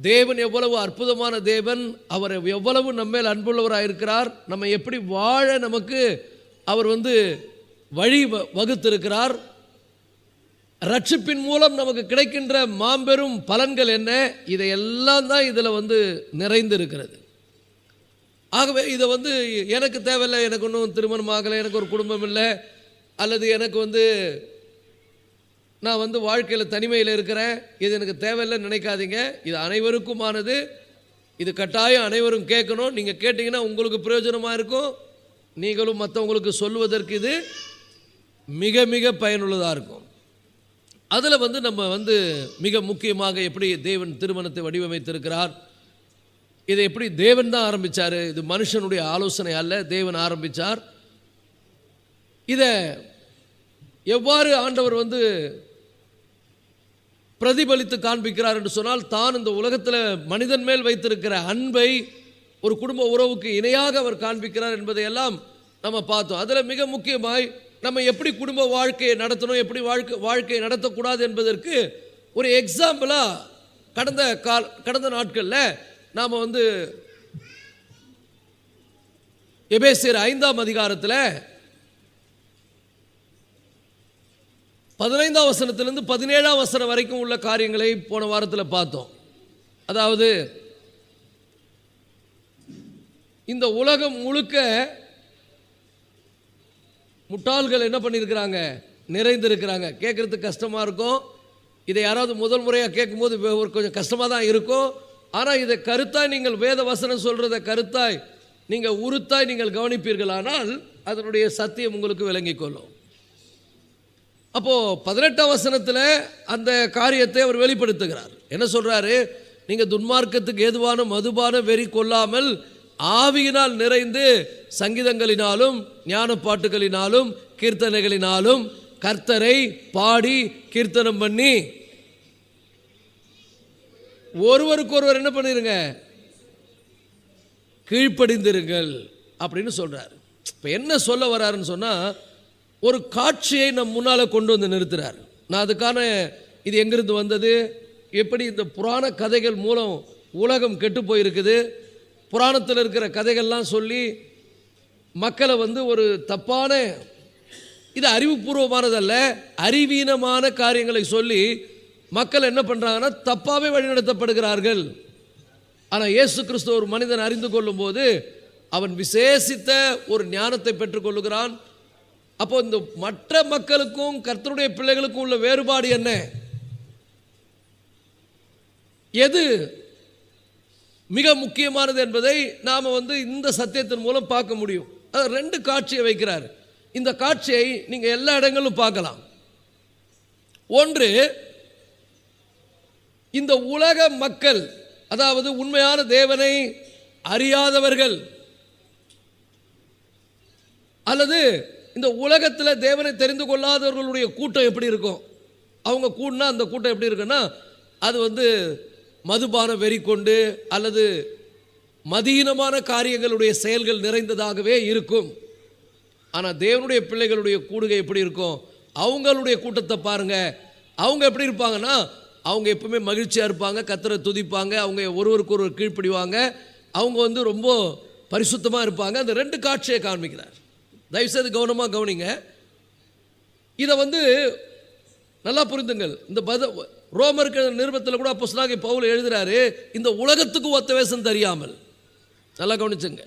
தேவன் எவ்வளவு அற்புதமான தேவன், அவர் எவ்வளவு நம்மேல் அன்புள்ளவராக இருக்கிறார், நம்ம எப்படி வாழ நமக்கு அவர் வழி வகுத்திருக்கிறார், ரட்சிப்பின் மூலம் நமக்கு கிடைக்கின்ற மாபெரும் பலன்கள் என்ன, இதையெல்லாம் தான் இதில் நிறைந்து இருக்கிறது. ஆகவே இதை எனக்கு தேவையில்லை, எனக்கு ஒன்றும் திருமணம் ஆகலை, எனக்கு ஒரு குடும்பம் இல்லை, அல்லது எனக்கு நான் வாழ்க்கையில் தனிமையில் இருக்கிறேன், இது எனக்கு தேவையில்லைன்னு நினைக்காதீங்க. இது அனைவருக்குமானது. இது கட்டாயம் அனைவரும் கேட்கணும். நீங்கள் கேட்டிங்கன்னா உங்களுக்கு பிரயோஜனமாக இருக்கும். நீங்களும் மற்றவங்களுக்கு சொல்லுவதற்கு இது மிக மிக பயனுள்ளதாக இருக்கும். அதில் நம்ம மிக முக்கியமாக எப்படி தேவன் திருமணத்தை வடிவமைத்திருக்கிறார், இதை எப்படி தேவன் தான் ஆரம்பித்தார். இது மனுஷனுடைய ஆலோசனை அல்ல, தேவன் ஆரம்பித்தார். இதை எவ்வாறு ஆண்டவர் பிரதிபலித்து காண்பிக்கிறார் என்று சொன்னால், தான் இந்த உலகத்தில் மனிதன் மேல் வைத்திருக்கிற அன்பை ஒரு குடும்ப உறவுக்கு இணையாக அவர் காண்பிக்கிறார் என்பதையெல்லாம் நம்ம பார்த்தோம். அதில் மிக முக்கியமாய் நம்ம எப்படி குடும்ப வாழ்க்கையை நடத்தணும், எப்படி வாழ்க்கையை நடத்தக்கூடாது என்பதற்கு ஒரு எக்ஸாம்பிளாக கடந்த நாட்களில் நாம் எபேசியர் 5ஆம் அதிகாரத்தில் 15ஆம் வசனத்திலிருந்து 17ஆம் வசனம் வரைக்கும் உள்ள காரியங்களை போன வாரத்தில் பார்த்தோம். அதாவது இந்த உலகம் முழுக்க முட்டாள்கள் என்ன பண்ணியிருக்கிறாங்க, நிறைந்திருக்கிறாங்க. கேட்குறதுக்கு கஷ்டமாக இருக்கும். இதை யாராவது முதல் முறையாக கேட்கும்போது கொஞ்சம் கஷ்டமாக தான் இருக்கும். ஆனால் இதை கருத்தாய் நீங்கள் வேத வசனம் சொல்கிறத கருத்தாய் நீங்கள் உறுத்தாய் நீங்கள் கவனிப்பீர்கள், ஆனால் அதனுடைய சத்தியம் உங்களுக்கு விளங்கிக் கொள்ளும். அப்போது 18ஆம் வசனத்தில் அந்த காரியத்தை அவர் வெளிப்படுத்துகிறார். என்ன சொல்கிறாரு, நீங்கள் துன்மார்க்கத்துக்கு ஏதுவான மதுபான வெறி கொள்ளாமல் ஆவியினால் நிறைந்து சங்கீதங்களினாலும் ஞான பாட்டுகளினாலும் கீர்த்தனைகளினாலும் கர்த்தரை பாடி கீர்த்தனம் பண்ணி ஒருவருக்கொருவர் என்ன பண்ணிருங்க, கீழ்ப்படிந்திருங்கள் அப்படின்னு சொல்கிறார். இப்போ என்ன சொல்ல வர்றாருன்னு சொன்னால், ஒரு காட்சியை நம் முன்னால் கொண்டு வந்து நிறுத்துகிறார். நான் அதுக்கான இது எங்கிருந்து வந்தது, எப்படி இந்த புராண கதைகள் மூலம் உலகம் கெட்டு போயிருக்குது, புராணத்தில் இருக்கிற கதைகள்லாம் சொல்லி மக்களை ஒரு தப்பான, இது அறிவுபூர்வமானதல்ல, அறிவீனமான காரியங்களை சொல்லி மக்கள் என்ன பண்ணுறாங்கன்னா தப்பாகவே வழிநடத்தப்படுகிறார்கள். ஆனால் இயேசு கிறிஸ்து ஒரு மனிதன் அறிந்து கொள்ளும் போது அவன் விசேஷித்த ஒரு ஞானத்தை பெற்றுக்கொள்ளுகிறான். அப்போ இந்த மற்ற மக்களுக்கும் கர்த்தருடைய பிள்ளைகளுக்கும் உள்ள வேறுபாடு என்ன, எது மிக முக்கியமானது என்பதை நாம் இந்த சத்தியத்தின் மூலம் பார்க்க முடியும். அது 2 காட்சியை வைக்கிறார். இந்த காட்சியை நீங்கள் எல்லா இடங்களிலும் பார்க்கலாம். ஒன்று, இந்த உலக மக்கள், அதாவது உண்மையான தேவனை அறியாதவர்கள், அல்லது இந்த உலகத்தில் தேவனை தெரிந்து கொள்ளாதவர்களுடைய கூட்டம் எப்படி இருக்கும், அவங்க கூடினா அந்த கூட்டம் எப்படி இருக்குன்னா, அது மதுபான வெறி கொண்டு அல்லது மதீனமான காரியங்களுடைய செயல்கள் நிறைந்ததாகவே இருக்கும். ஆனால் தேவனுடைய பிள்ளைகளுடைய கூடுகை எப்படி இருக்கும், அவங்களுடைய கூட்டத்தை பாருங்கள். அவங்க எப்படி இருப்பாங்கன்னா, அவங்க எப்பவுமே மகிழ்ச்சியாக இருப்பாங்க, கர்த்தரை துதிப்பாங்க, அவங்க ஒருவருக்கு ஒருவர் கீழ்ப்படிவாங்க, அவங்க ரொம்ப பரிசுத்தமாக இருப்பாங்க. அந்த 2 காட்சியை காண்பிக்கிறார். தயவுசெய்து கவனமாக கவனிங்க. இதை நல்லா புரிந்துங்கள். இந்த ரோமருக்கு நிருபத்தில் கூட அப்போஸ்தலனாகிய பவுல் எழுதுகிறாரு, இந்த உலகத்துக்கு ஒத்த வேஷம் தெரியாமல். நல்லா கவனிச்சுங்க.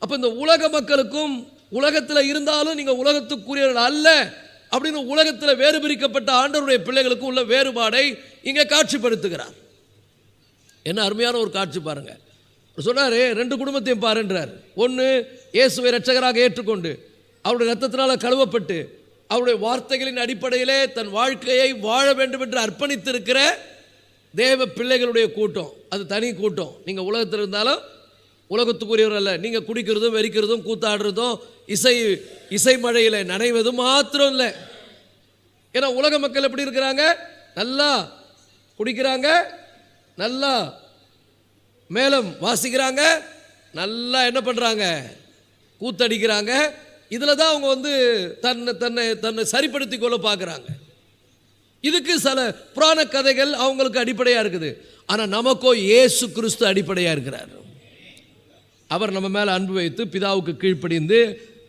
அப்போ இந்த உலக மக்களுக்கும் உலகத்தில் இருந்தாலும் நீங்கள் உலகத்துக்குரியவர்கள் அல்ல அப்படின்னு உலகத்தில் வேறு பிரிக்கப்பட்ட ஆண்டவருடைய பிள்ளைகளுக்கும் உள்ள வேறுபாடை இங்கே காட்சிப்படுத்துகிறார். என்ன அருமையான ஒரு காட்சி பாருங்க. சொன்னார், 2 குடும்பத்தையும் பாருன்றார். ஒன்று, இயேசுவை இரட்சகராக ஏற்றுக்கொண்டு அவருடைய இரத்தத்தினால் கழுவப்பட்டு அவருடைய வார்த்தைகளின் அடிப்படையிலே தன் வாழ்க்கையை வாழ வேண்டும் என்று அர்ப்பணித்திருக்கிற தேவ பிள்ளைகளுடைய கூட்டம். அது தனி கூட்டம். நீங்கள் உலகத்தில் இருந்தாலும் உலகத்துக்குரியவர் அல்ல. நீங்கள் குடிக்கிறதும் வெறிக்கிறதும் கூத்தாடுறதும் இசை மழையில் நனைவதும் மாத்திரம் இல்லை. ஏன்னா உலக மக்கள் எப்படி இருக்கிறாங்க, நல்லா குடிக்கிறாங்க, நல்லா மேளம் வாசிக்கிறாங்க, நல்லா என்ன பண்ணுறாங்க, கூத்தடிக்கிறாங்க. இதில் தான் அவங்க தன்னை சரிப்படுத்தி கொள்ள பார்க்குறாங்க. இதுக்கு சில புராண கதைகள் அவங்களுக்கு அடிப்படையாக இருக்குது. ஆனால் நமக்கோ இயேசு கிறிஸ்து அடிப்படையாக இருக்கிறார். அவர் நம்ம மேலே அன்பு வைத்து பிதாவுக்கு கீழ்ப்படிந்து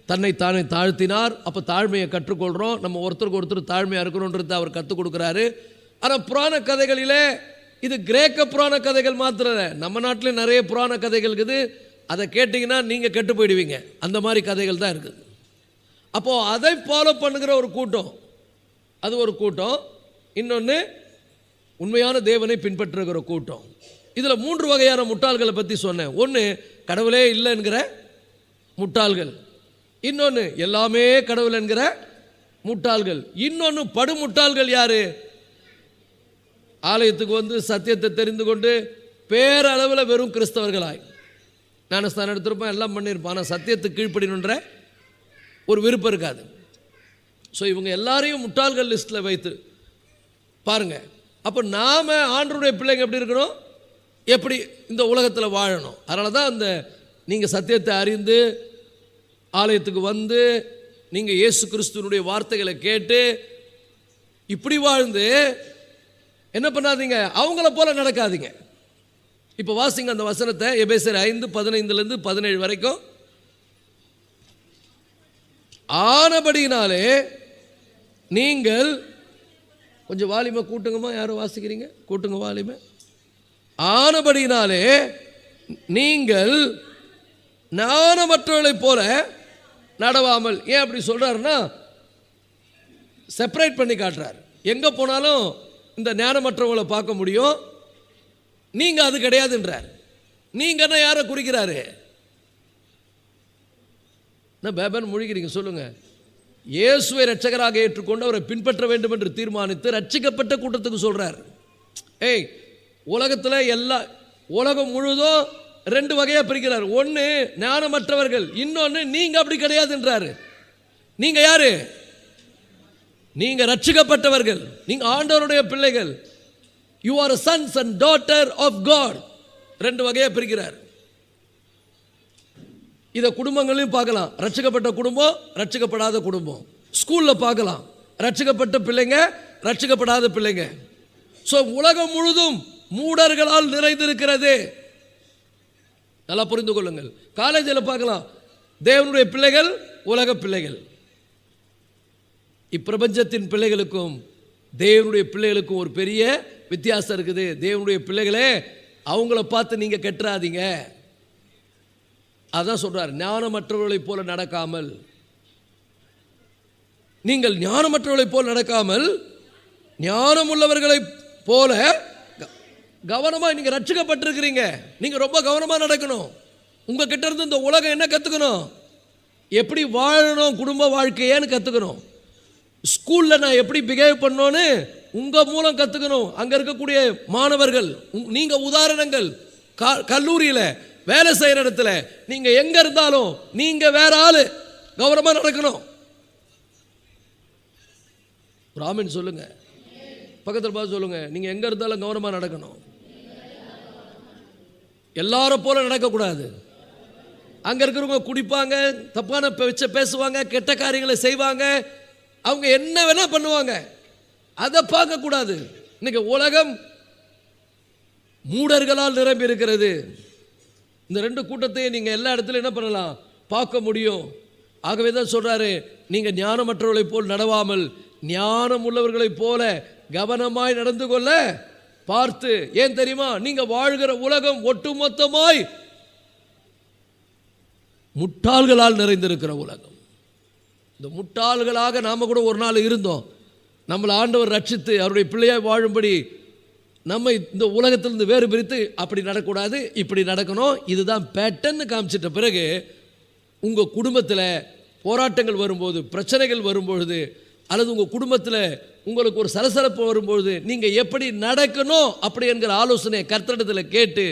தன்னை தானே தாழ்த்தினார். அப்போ தாழ்மையை கற்றுக்கொள்கிறோம். நம்ம ஒருத்தருக்கு ஒருத்தர் தாழ்மையாக இருக்கணுன்றது அவர் கற்றுக் கொடுக்குறாரு. ஆனால் புராண கதைகளிலே இது கிரேக்க புராண கதைகள் மாத்திரம் இல்லை, நம்ம நாட்டில் நிறைய புராண கதைகள் இருக்குது. அதை கேட்டிங்கன்னா நீங்கள் கெட்டு போயிடுவீங்க. அந்த மாதிரி கதைகள் தான் இருக்குது. அப்போது அதை ஃபாலோ பண்ணுகிற ஒரு கூட்டம், அது ஒரு கூட்டம். இன்னொன்று உண்மையான தேவனை பின்பற்றுகிற கூட்டம். இதில் 3 வகையான முட்டாள்களை பற்றி சொன்னேன். ஒன்று கடவுளே இல்லை என்கிற முட்டாள்கள், இன்னொன்று எல்லாமே கடவுள் என்கிற முட்டாள்கள், இன்னொன்று படுமுட்டாள்கள். யாரு? ஆலயத்துக்கு வந்து சத்தியத்தை தெரிந்து கொண்டு பேரளவில் வெறும் கிறிஸ்தவர்களாய் ஞானஸ்தானம் எடுத்திருப்பான், எல்லாம் பண்ணியிருப்பான், ஆனால் சத்தியத்துக்கு கீழ்ப்படினுன்ற ஒரு விருப்பம் இருக்காது. ஸோ இவங்க எல்லாரையும் முட்டாள்கள் லிஸ்ட்டில் வைத்து பாருங்கள். அப்போ நாம் ஆண்டவருடைய பிள்ளைங்க எப்படி இருக்கணும், எப்படி இந்த உலகத்தில் வாழணும். அதனால தான் அந்த நீங்கள் சத்தியத்தை அறிந்து ஆலயத்துக்கு வந்து நீங்கள் இயேசு கிறிஸ்துவனுடைய வார்த்தைகளை கேட்டு இப்படி வாழ்ந்து என்ன பண்ணாதீங்க, அவங்கள போல நடக்காதீங்க. இப்போ வாசிங்க அந்த வசனத்தை, எபேசியர் 5:15-17 வரைக்கும். ஆனபடியினாலே நீங்கள் கொஞ்சம் வாலிமை கூட்டுங்கம்மா, யாரும் வாசிக்கிறீங்க கூட்டுங்க வாலிமை. ஆனபடியினாலே நீங்கள் ஞானமற்றவர்களைப் போல நடவாமல். ஏன் அப்படி சொல்றாருன்னா செப்பரேட் பண்ணி காட்டுறார். எங்கே போனாலும் இந்த ஞானமற்றவங்களை பார்க்க முடியும், நீங்கள் அது கிடையாதுன்றார். நீங்கள் என்ன யாரை குறிக்கிறாரு? என்ன பேபன் முழிக்கிறீங்க சொல்லுங்க. இயேசுவை இரட்சகராக ஏற்றுக்கொண்டு அவரை பின்பற்ற வேண்டும் என்று தீர்மானித்து ரட்சிக்கப்பட்ட கூட்டத்துக்கு சொல்றார். ஏய், உலகத்தில் உலகம் முழுதும் 2 வகையாக பிரிக்கிறார். ஒன்று ஞானமற்றவர்கள், இன்னொன்று நீங்க அப்படி கிடையாதுன்றாரு. நீங்க யாரு? நீங்க ரட்சிக்கப்பட்டவர்கள், நீங்க ஆண்டவருடைய பிள்ளைகள். You are sons and daughter of God. 2 வகையாக பிரிக்கிறார். இதை குடும்பங்களையும் பார்க்கலாம், ரட்சிக்கப்பட்ட குடும்பம், ரட்சிக்கப்படாத குடும்பம். ஸ்கூலில் பார்க்கலாம், ரட்சிக்கப்பட்ட பிள்ளைங்க, ரட்சிக்கப்படாத பிள்ளைங்க. ஸோ உலகம் முழுதும் மூடர்களால் நிறைந்திருக்கிறது. நல்லா புரிந்து கொள்ளுங்கள். காலேஜில் பார்க்கலாம், தேவனுடைய பிள்ளைகள், உலக பிள்ளைகள். இப்பிரபஞ்சத்தின் பிள்ளைகளுக்கும் தேவனுடைய பிள்ளைகளுக்கும் ஒரு பெரிய வித்தியாசம் இருக்குது. தேவனுடைய பிள்ளைகளே, அவங்கள பார்த்து நீங்கள் கெட்டுறாதீங்க. அதான் சொல்றார், ஞானமற்றவர்களைப் போல நடக்காமல். நீங்கள் ஞானமற்றவர்களைப் போல நடக்காமல் ஞானம் உள்ளவர்களைப் போல கவனமாக. நீங்கள் ரட்சிக்கப்பட்டிருக்கிறீங்க, நீங்கள் ரொம்ப கவனமாக நடக்கணும். உங்ககிட்ட இருந்து இந்த உலகம் என்ன கற்றுக்கணும், எப்படி வாழணும், குடும்ப வாழ்க்கையேன்னு கற்றுக்கணும். ஸ்கூலில் நான் எப்படி பிஹேவ் பண்ணோன்னு உங்கள் மூலம் கற்றுக்கணும். அங்கே இருக்கக்கூடிய மாணவர்கள் நீங்கள் உதாரணங்கள். கல்லூரியில், வேலை செய்கிற இடத்துல, நீங்கள் எங்கே இருந்தாலும் நீங்கள் வேற ஆள், கௌரவமாக நடக்கணும். ராமன் சொல்லுங்க, பக்கத்தில் பார்த்து சொல்லுங்க, நீங்கள் எங்கே இருந்தாலும் கௌரவமாக நடக்கணும். எல்லாரும் போல நடக்கக்கூடாது. அங்கே இருக்கிறவங்க குடிப்பாங்க, தப்பான பேசுவாங்க, கெட்ட காரியங்களை செய்வாங்க, அவங்க என்ன வேணா பண்ணுவாங்க, அதை பார்க்கக்கூடாது. இன்னைக்கு உலகம் மூடர்களால் நிரம்பி இருக்கிறது. இந்த 2 கூட்டத்தையும் நீங்கள் எல்லா இடத்துலையும் என்ன பண்ணலாம், பார்க்க முடியும். ஆகவே தான் சொல்கிறாரு, நீங்கள் ஞானமற்றவர்களைப் போல் நடவாமல் ஞானம் உள்ளவர்களைப் போல கவனமாய் நடந்து கொள்ள பார்த்து. ஏன் தெரியுமா, நீங்கள் வாழ்கிற உலகம் ஒட்டுமொத்தமாய் முட்டாள்களால் நிறைந்திருக்கிற உலகம். இந்த முட்டாள்களாக நாம் கூட ஒரு நாள் இருந்தோம். நம்மளை ஆண்டவர் ரட்சித்து அவருடைய பிள்ளையாய் வாழும்படி நம்ம இந்த உலகத்திலிருந்து வேறு பிரித்து அப்படி நடக்கக்கூடாது, இப்படி நடக்கணும், இதுதான் பேட்டர்ன்னு காமிச்சிட்ட பிறகு உங்கள் குடும்பத்தில் போராட்டங்கள் வரும்போது, பிரச்சனைகள் வரும்பொழுது, அல்லது உங்கள் குடும்பத்தில் உங்களுக்கு ஒரு சலசலப்பு வரும்பொழுது நீங்கள் எப்படி நடக்கணும் அப்படி என்கிற ஆலோசனை கர்த்தரிடத்தில் கேட்டு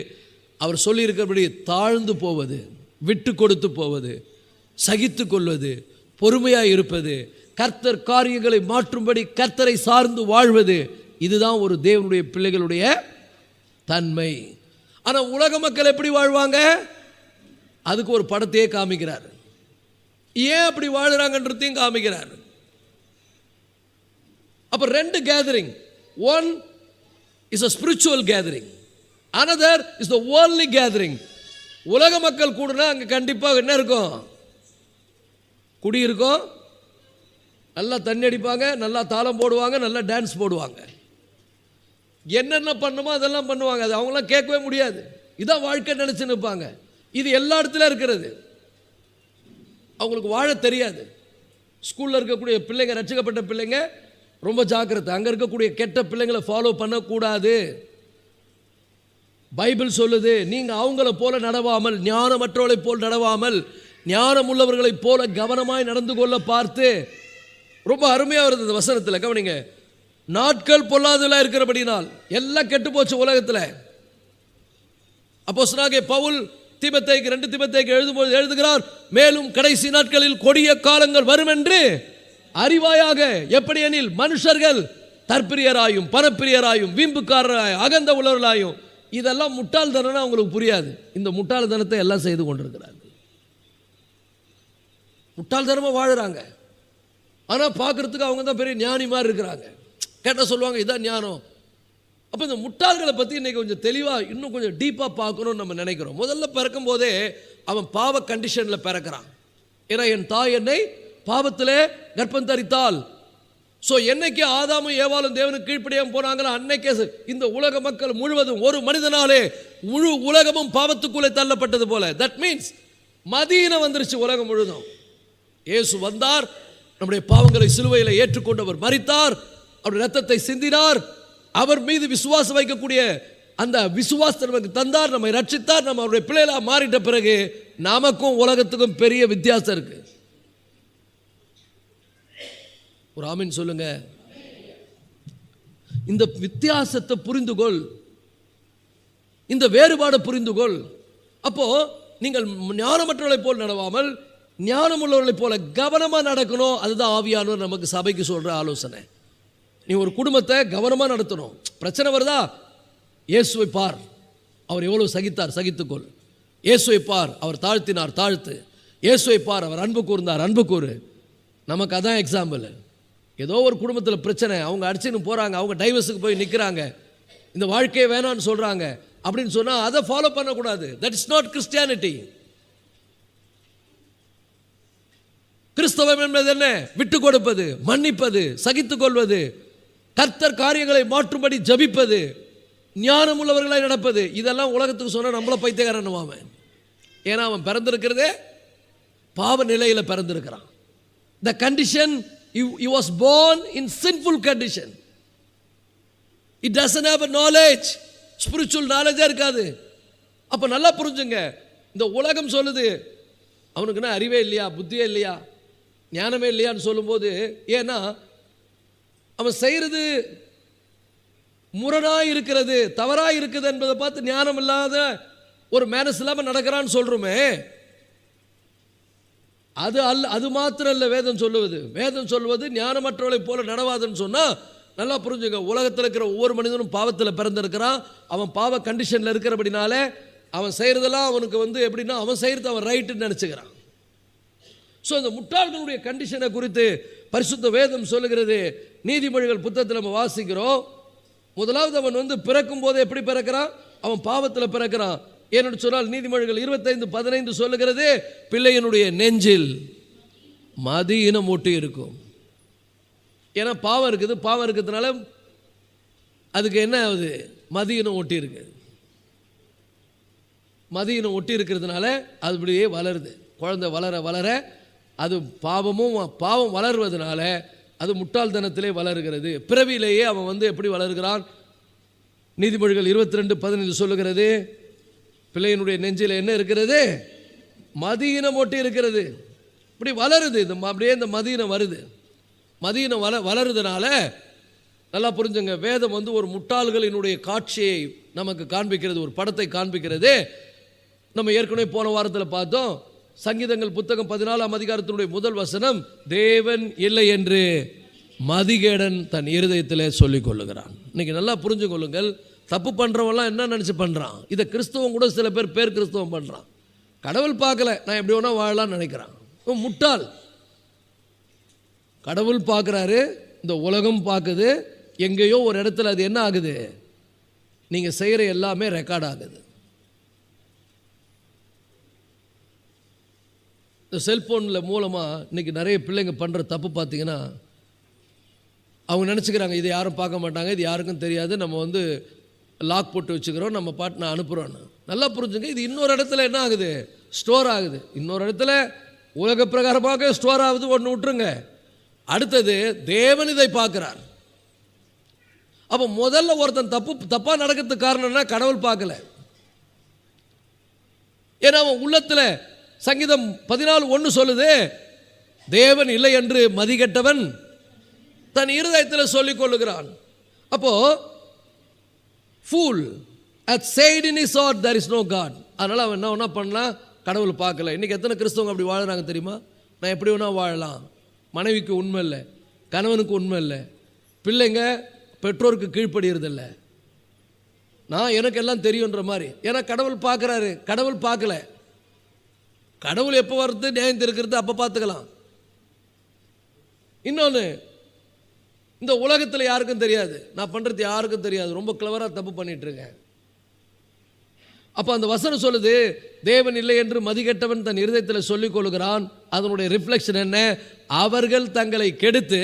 அவர் சொல்லியிருக்கிறபடி தாழ்ந்து போவது, விட்டு கொடுத்து போவது, சகித்து கொள்வது, பொறுமையாக இருப்பது, கர்த்தர் காரியங்களை மாற்றும்படி கர்த்தரை சார்ந்து வாழ்வது, இதுதான் ஒரு தேவனுடைய பிள்ளைகளுடைய தன்மை. ஆனால் உலக மக்கள் எப்படி வாழ்வாங்க, அதுக்கு ஒரு படத்தையே காமிக்கிறார். ஏன் அப்படி வாழ்கிறாங்கன்றதையும் காமிக்கிறார். அப்போ 2 gathering. One is a spiritual gathering, Another is the worldly gathering. உலக மக்கள் கூடுனா அங்கே கண்டிப்பாக என்ன இருக்கும்? குடி இருக்கும், நல்லா தண்ணி அடிப்பாங்க, நல்லா தாளம் போடுவாங்க, நல்லா டான்ஸ் போடுவாங்க, என்னென்ன பண்ணுமோ அதெல்லாம் பண்ணுவாங்க. அது அவங்களாம் கேட்கவே முடியாது. இதான் வாழ்க்கை நினச்சி நிற்பாங்க. இது எல்லா இடத்துலையும் இருக்கிறது. அவங்களுக்கு வாழ தெரியாது. ஸ்கூலில் இருக்கக்கூடிய பிள்ளைங்க, ரட்சிக்கப்பட்ட பிள்ளைங்க ரொம்ப ஜாக்கிரதை. அங்கே இருக்கக்கூடிய கெட்ட பிள்ளைங்களை ஃபாலோ பண்ணக்கூடாது. பைபிள் சொல்லுது, நீங்கள் அவங்கள போல நடவாமல், ஞானமற்றவர்களை போல் நடவாமல், ஞானம் உள்ளவர்களைப் போல கவனமாய் நடந்து கொள்ள பார்த்து. ரொம்ப அருமையாக வருது இந்த வசனத்தில், கவனிங்க. நாட்கள் பொல்லாதெல்லாம் இருக்கிறபடினால் எல்லாம் கெட்டு போச்சு உலகத்தில். அப்போஸ்தலனாகிய பவுல் தீமோத்தேயுக்கு 2 தீமோத்தேயுக்கு எழுதும்போது எழுதுகிறார், மேலும் கடைசி நாட்களில் கொடிய காலங்கள் வரும் என்று அறிவாயாக. எப்படி எனில் மனுஷர்கள் தற்பிரியராயும் பரப்பிரியராயும் வீம்புக்காரராயும் அகந்த உள்ளவர்களாயும். இதெல்லாம் முட்டாள்தனம், அவங்களுக்கு புரியாது. இந்த முட்டாள்தனத்தை எல்லாம் செய்து கொண்டிருக்கிறார்கள். முட்டாள்தனமாக வாழுறாங்க. ஆனால் பார்க்கறதுக்கு அவங்க தான் பெரிய ஞானி மாதிரி இருக்கிறாங்க. கேட்டால் சொல்லுவாங்க இதான் ஞானம். அப்போ இந்த முட்டாள்களை பற்றி இன்றைக்கி கொஞ்சம் தெளிவாக இன்னும் கொஞ்சம் டீப்பாக பார்க்கணும்னு நம்ம நினைக்கிறோம். முதல்ல பிறக்கும் போதே அவன் பாவ கண்டிஷனில் பிறக்கிறான். ஏன்னா என் தாய் என்னை பாவத்திலே கர்ப்பம் தரித்தாள். ஸோ என்னைக்கு ஆதாமும் ஏவாளும் தேவனுக்கு கீழ்ப்படியாமல் போனாங்களோ அன்னைக்கே இந்த உலக மக்கள் முழுவதும் ஒரு மனிதனாலே முழு உலகமும் பாவத்துக்குள்ளே தள்ளப்பட்டது போல. தட் மீன்ஸ் மதீனம் வந்துருச்சு உலகம் முழுதும். இயேசு வந்தார், நம்முடைய பாவங்களை சிலுவையில் ஏற்றுக்கொண்டவர் மரித்தார், அவருடைய ரத்தத்தை சிந்தினார், அவர் மீது விசுவாசம் வைக்கக்கூடிய அந்த விசுவாசத்தை நமக்கு தந்தார், நம்மை ரட்சித்தார். நம்ம அவருடைய பிள்ளைகளாக மாறிட்ட பிறகு நமக்கும் உலகத்துக்கும் பெரிய வித்தியாசம் இருக்கு. ஒரு ஆமீன் சொல்லுங்க. இந்த வித்தியாசத்தை புரிந்துகொள், இந்த வேறுபாடு புரிந்துகொள். அப்போ நீங்கள் ஞானமற்றவர்களை போல் நடவாமல் ஞானம் உள்ளவர்களை போல கவனமாக நடக்கணும். அதுதான் ஆவியானவர் நமக்கு சபைக்கு சொல்கிற ஆலோசனை. நீ ஒரு குடும்பத்தை கவனமாக நடத்தணும். பிரச்சனை வருதா, இயேசுவை பார், அவர் எவ்வளோ சகித்தார், சகித்துக்கொள். இயேசுவை பார், அவர் தாழ்த்தினார், தாழ்த்து. இயேசுவை பார், அவர் அன்பு கூர்ந்தார், அன்பு கூறு. நமக்கு அதான் எக்ஸாம்பிள். ஏதோ ஒரு குடும்பத்தில் பிரச்சனை, அவங்க அடிச்சுன்னு போகிறாங்க, அவங்க டைவர்ஸுக்கு போய் நிற்கிறாங்க, இந்த வாழ்க்கையே வேணான்னு சொல்கிறாங்க அப்படின்னு சொன்னால் அதை ஃபாலோ பண்ணக்கூடாது. That is not Christianity. கிறிஸ்தவம் என்பது என்ன? விட்டு கொடுப்பது, மன்னிப்பது, சகித்துக் கொள்வது, கர்த்தர் காரியங்களை மாற்றும்படி ஜபிப்பது, ஞானம் உள்ளவர்களாய் நடப்பது. இதெல்லாம் உலகத்துக்கு சொன்னால் நம்மள பைத்தியக்காரன் அவன். ஏன்னா அவன் பிறந்திருக்கிறதே பாவ நிலையில் பிறந்திருக்கிறான். The condition, he was born in sinful condition. It doesn't have a knowledge, spiritual knowledge இருக்காது. அப்போ நல்லா புரிஞ்சுங்க. இந்த உலகம் சொல்லுது அவனுக்குன்னா அறிவே இல்லையா, புத்தியே இல்லையா, ஞானமே இல்லையான்னு சொல்லும்போது, ஏன்னா அவன் செய்கிறது முரணாக இருக்கிறது, தவறாக இருக்குது என்பதை பார்த்து ஞானம் இல்லாத ஒரு மேனஸ் இல்லாமல் நடக்கிறான்னு சொல்கிறோமே. அது மாத்திரம் இல்லை வேதம் சொல்லுவது. வேதம் சொல்லுவது ஞானமற்றவளை போல நடவாதுன்னு சொன்னால் நல்லா புரிஞ்சுங்க. உலகத்தில் இருக்கிற ஒவ்வொரு மனிதனும் பாவத்தில் பிறந்திருக்கிறான். அவன் பாவ கண்டிஷனில் இருக்கிறபடினால அவன் செய்கிறதெல்லாம் அவனுக்கு எப்படின்னா அவன் செய்கிறது அவன் ரைட்டுன்னு நினச்சிக்கிறான். ஸோ இந்த முட்டாள்களுடைய கண்டிஷனை குறித்து பரிசுத்த வேதம் சொல்லுகிறது. நீதிமொழிகள் புத்தகத்தில் நம்ம வாசிக்கிறோம். முதலாவது அவன் பிறக்கும் போது எப்படி பிறக்கிறான்? அவன் பாவத்தில் பிறக்கிறான். ஏன்னு சொன்னால் நீதிமொழிகள் 25:15 சொல்லுகிறது, பிள்ளையினுடைய நெஞ்சில் மதியினம் ஒட்டி இருக்கும். ஏன்னா பாவம் இருக்குது, பாவம் இருக்கிறதுனால அதுக்கு என்ன ஆகுது? மதியினம் ஒட்டி இருக்கு. மதியினம் ஒட்டி இருக்கிறதுனால அது அப்படியே வளருது. குழந்தை வளர வளர அது பாவம் வளருவதனால அது முட்டாள்தனத்திலே வளருகிறது. பிறவியிலேயே அவன் எப்படி வளர்கிறான்? நீதிமொழிகள் 22:15 சொல்லுகிறது, பிள்ளையினுடைய நெஞ்சில் என்ன இருக்கிறது? மதியினம் ஒட்டி இருக்கிறது. இப்படி வளருது. அப்படியே இந்த மதியினம் வருது. மதியினம் வளருதுனால நல்லா புரிஞ்சுங்க. வேதம் ஒரு முட்டாள்களினுடைய காட்சியை நமக்கு காண்பிக்கிறது, ஒரு படத்தை காண்பிக்கிறது. நம்ம ஏற்கனவே போன வாரத்தில் பார்த்தோம். சங்கீதங்கள் புத்தகம் 14ஆம் அதிகாரத்தினுடைய முதல் வசனம், தேவன் இல்லை என்று மதிகேடன் தன் இருதயத்திலே சொல்லிக் கொள்ளுகிறான். இன்னைக்கு நல்லா புரிஞ்சு கொள்ளுங்கள். தப்பு பண்ணுறவெல்லாம் என்ன நினச்சி பண்ணுறான்? இதை கிறிஸ்தவம் கூட சில பேர் கிறிஸ்தவம் பண்ணுறான். கடவுள் பார்க்கல, நான் எப்படி வேணால் வாழலாம்னு நினைக்கிறான். முட்டாள். கடவுள் பார்க்குறாரு, இந்த உலகம் பார்க்குது. எங்கேயோ ஒரு இடத்துல அது என்ன ஆகுது? நீங்கள் செய்கிற எல்லாமே ரெக்கார்ட் ஆகுது. இந்த செல்ஃபோனில் மூலமாக இன்றைக்கி நிறைய பிள்ளைங்க பண்ணுற தப்பு பார்த்தீங்கன்னா, அவங்க நினச்சிக்கிறாங்க இதை யாரும் பார்க்க மாட்டாங்க, இது யாருக்கும் தெரியாது, நம்ம வந்து லாக் போட்டு வச்சுக்கிறோம், நம்ம பாட்டு நான் அனுப்புகிறோன்னு. நல்லா புரிஞ்சுங்க, இது இன்னொரு இடத்துல என்ன ஆகுது, ஸ்டோர் ஆகுது. இன்னொரு இடத்துல உலக பிரகாரமாக ஸ்டோர் ஆகுது, ஒன்று விட்டுருங்க. அடுத்தது தேவன் இதை பார்க்குறார். அப்போ முதல்ல ஒருத்தன் தப்பாக நடக்கிறதுக்கு காரணம்னா கடவுள் பார்க்கல. ஏன்னா அவன் உள்ளத்தில் சங்கீதம் 14:1 சொல்லுது, தேவன் இல்லை என்று மதிகெட்டவன் தன் இருதயத்தில் சொல்லிக் கொள்ளுகிறான். அப்போ pool hath said in his heart there is no God. அதனால் அவன் என்ன பண்ணலாம், கடவுள் பார்க்கல. இன்றைக்கி எத்தனை கிறிஸ்தவங்க அப்படி வாழறாங்க தெரியுமா? நான் எப்படி வேணால் வாழலாம், மனைவிக்கு உண்மை இல்லை, கணவனுக்கு உண்மை இல்லை, பிள்ளைங்க பெற்றோருக்கு கீழ்ப்படுகிறதில்லை, நான் எனக்கு எல்லாம் தெரியுன்ற மாதிரி. ஏன்னா கடவுள் பார்க்குறாரு, கடவுள் பார்க்கல. கடவுள் எப்போ வர்றது, நியாயம் இருக்கிறது அப்போ பார்த்துக்கலாம். இன்னொன்று, இந்த உலகத்தில் யாருக்கும் தெரியாது, நான் பண்ணுறது யாருக்கும் தெரியாது, ரொம்ப கிளவராக தப்பு பண்ணிகிட்ருக்கேன். அப்போ அந்த வசனம் சொல்லுது, தேவன் இல்லை என்று மதிகெட்டவன் தன் இருதயத்தில் சொல்லிக் கொள்கிறான். அதனுடைய ரிஃப்ளெக்ஷன் என்ன, அவர்கள் தங்களை கெடுத்து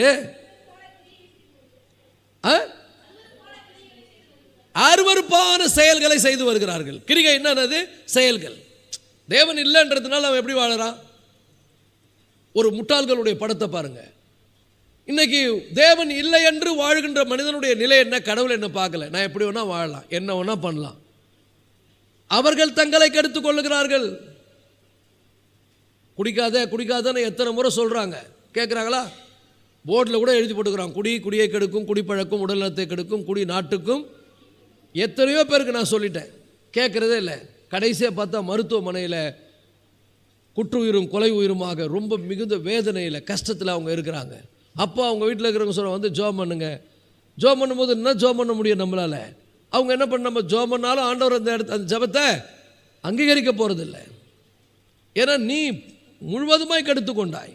அருவருப்பான செயல்களை செய்து வருகிறார்கள். கிரிகை என்னது, செயல்கள். தேவன் இல்லைன்றதுனால அவன் எப்படி வாழறான்? ஒரு முட்டாள்களுடைய படத்தை பாருங்க. இன்னைக்கு தேவன் இல்லை என்று வாழ்கின்ற மனிதனுடைய நிலை என்ன, கடவுள் என்ன பார்க்கல, நான் எப்படி வேணா வாழலாம், என்ன வேணா பண்ணலாம். அவர்கள் தங்களை கெடுத்துக் கொள்ளுகிறார்கள். குடிக்காத குடிக்காதன்னு எத்தனை முறை சொல்றாங்க, கேட்குறாங்களா? போர்டில் கூட எழுதி போட்டுக்கிறான், குடியை கெடுக்கும், குடிப்பழக்கம் உடல் நலத்தை கெடுக்கும், குடி நாட்டுக்கும். எத்தனையோ பேருக்கு நான் சொல்லிட்டேன், கேட்குறதே இல்லை. கடைசியாக பார்த்தா மருத்துவமனையில் குற்றுயிரும் கொலை உயிருமாக ரொம்ப மிகுந்த வேதனையில் கஷ்டத்தில் அவங்க இருக்கிறாங்க. அப்போ அவங்க வீட்டில் இருக்கிறவங்க சொல்ல வந்து ஜோம் பண்ணுங்க. ஜோம் பண்ணும்போது என்ன ஜோம் பண்ண முடியும் நம்மளால்? அவங்க என்ன பண்ண, நம்ம ஜோம் பண்ணாலும் ஆண்டவர் அந்த ஜபத்தை அங்கீகரிக்க போகிறதில்லை. ஏன்னா நீ முழுவதுமாய் கெடுத்து கொண்டாய்.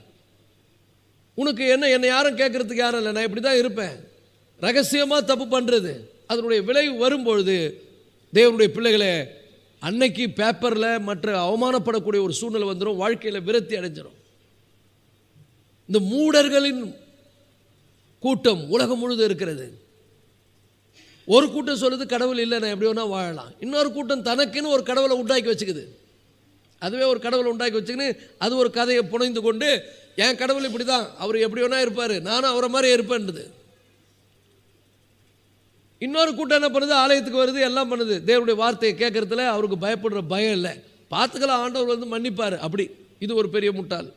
உனக்கு என்னை யாரும் கேட்குறதுக்கு யாரும் இல்லை, நான் இப்படி தான் இருப்பேன். ரகசியமாக தப்பு பண்ணுறது, அதனுடைய விளைவு வரும்பொழுது தேவனுடைய பிள்ளைகளை அன்னைக்கு பேப்பரில் மற்ற அவமானப்படக்கூடிய ஒரு சூழ்நிலை வந்துடும், வாழ்க்கையில் விரக்தி அடைஞ்சிடும். இந்த மூடர்களின் கூட்டம் உலகம் முழுதும் இருக்கிறது. ஒரு கூட்டம் சொல்லுது கடவுள் இல்லை, நான் எப்படி வேணா வாழலாம். இன்னொரு கூட்டம் தனக்குன்னு ஒரு கடவுளை உண்டாக்கி வச்சுக்குது. அதுவே ஒரு கடவுளை உண்டாக்கி வச்சுக்கின்னு அது ஒரு கதையை புனைந்து கொண்டு, என் கடவுள் இப்படி தான், அவர் எப்படி வேணா இருப்பார், நானும் அவரை மாதிரி இருப்பேன்றது. இன்னொரு கூட்டம் என்ன பண்ணுது, ஆலயத்துக்கு வருது, எல்லாம் பண்ணுது, தேவனுடைய வார்த்தையை கேட்கறதுல அவருக்கு பயப்படுற பயம் இல்லை, பார்த்துக்கலாம், ஆண்டவர் வந்து மன்னிப்பார். அப்படி இது ஒரு பெரிய முட்டாள்.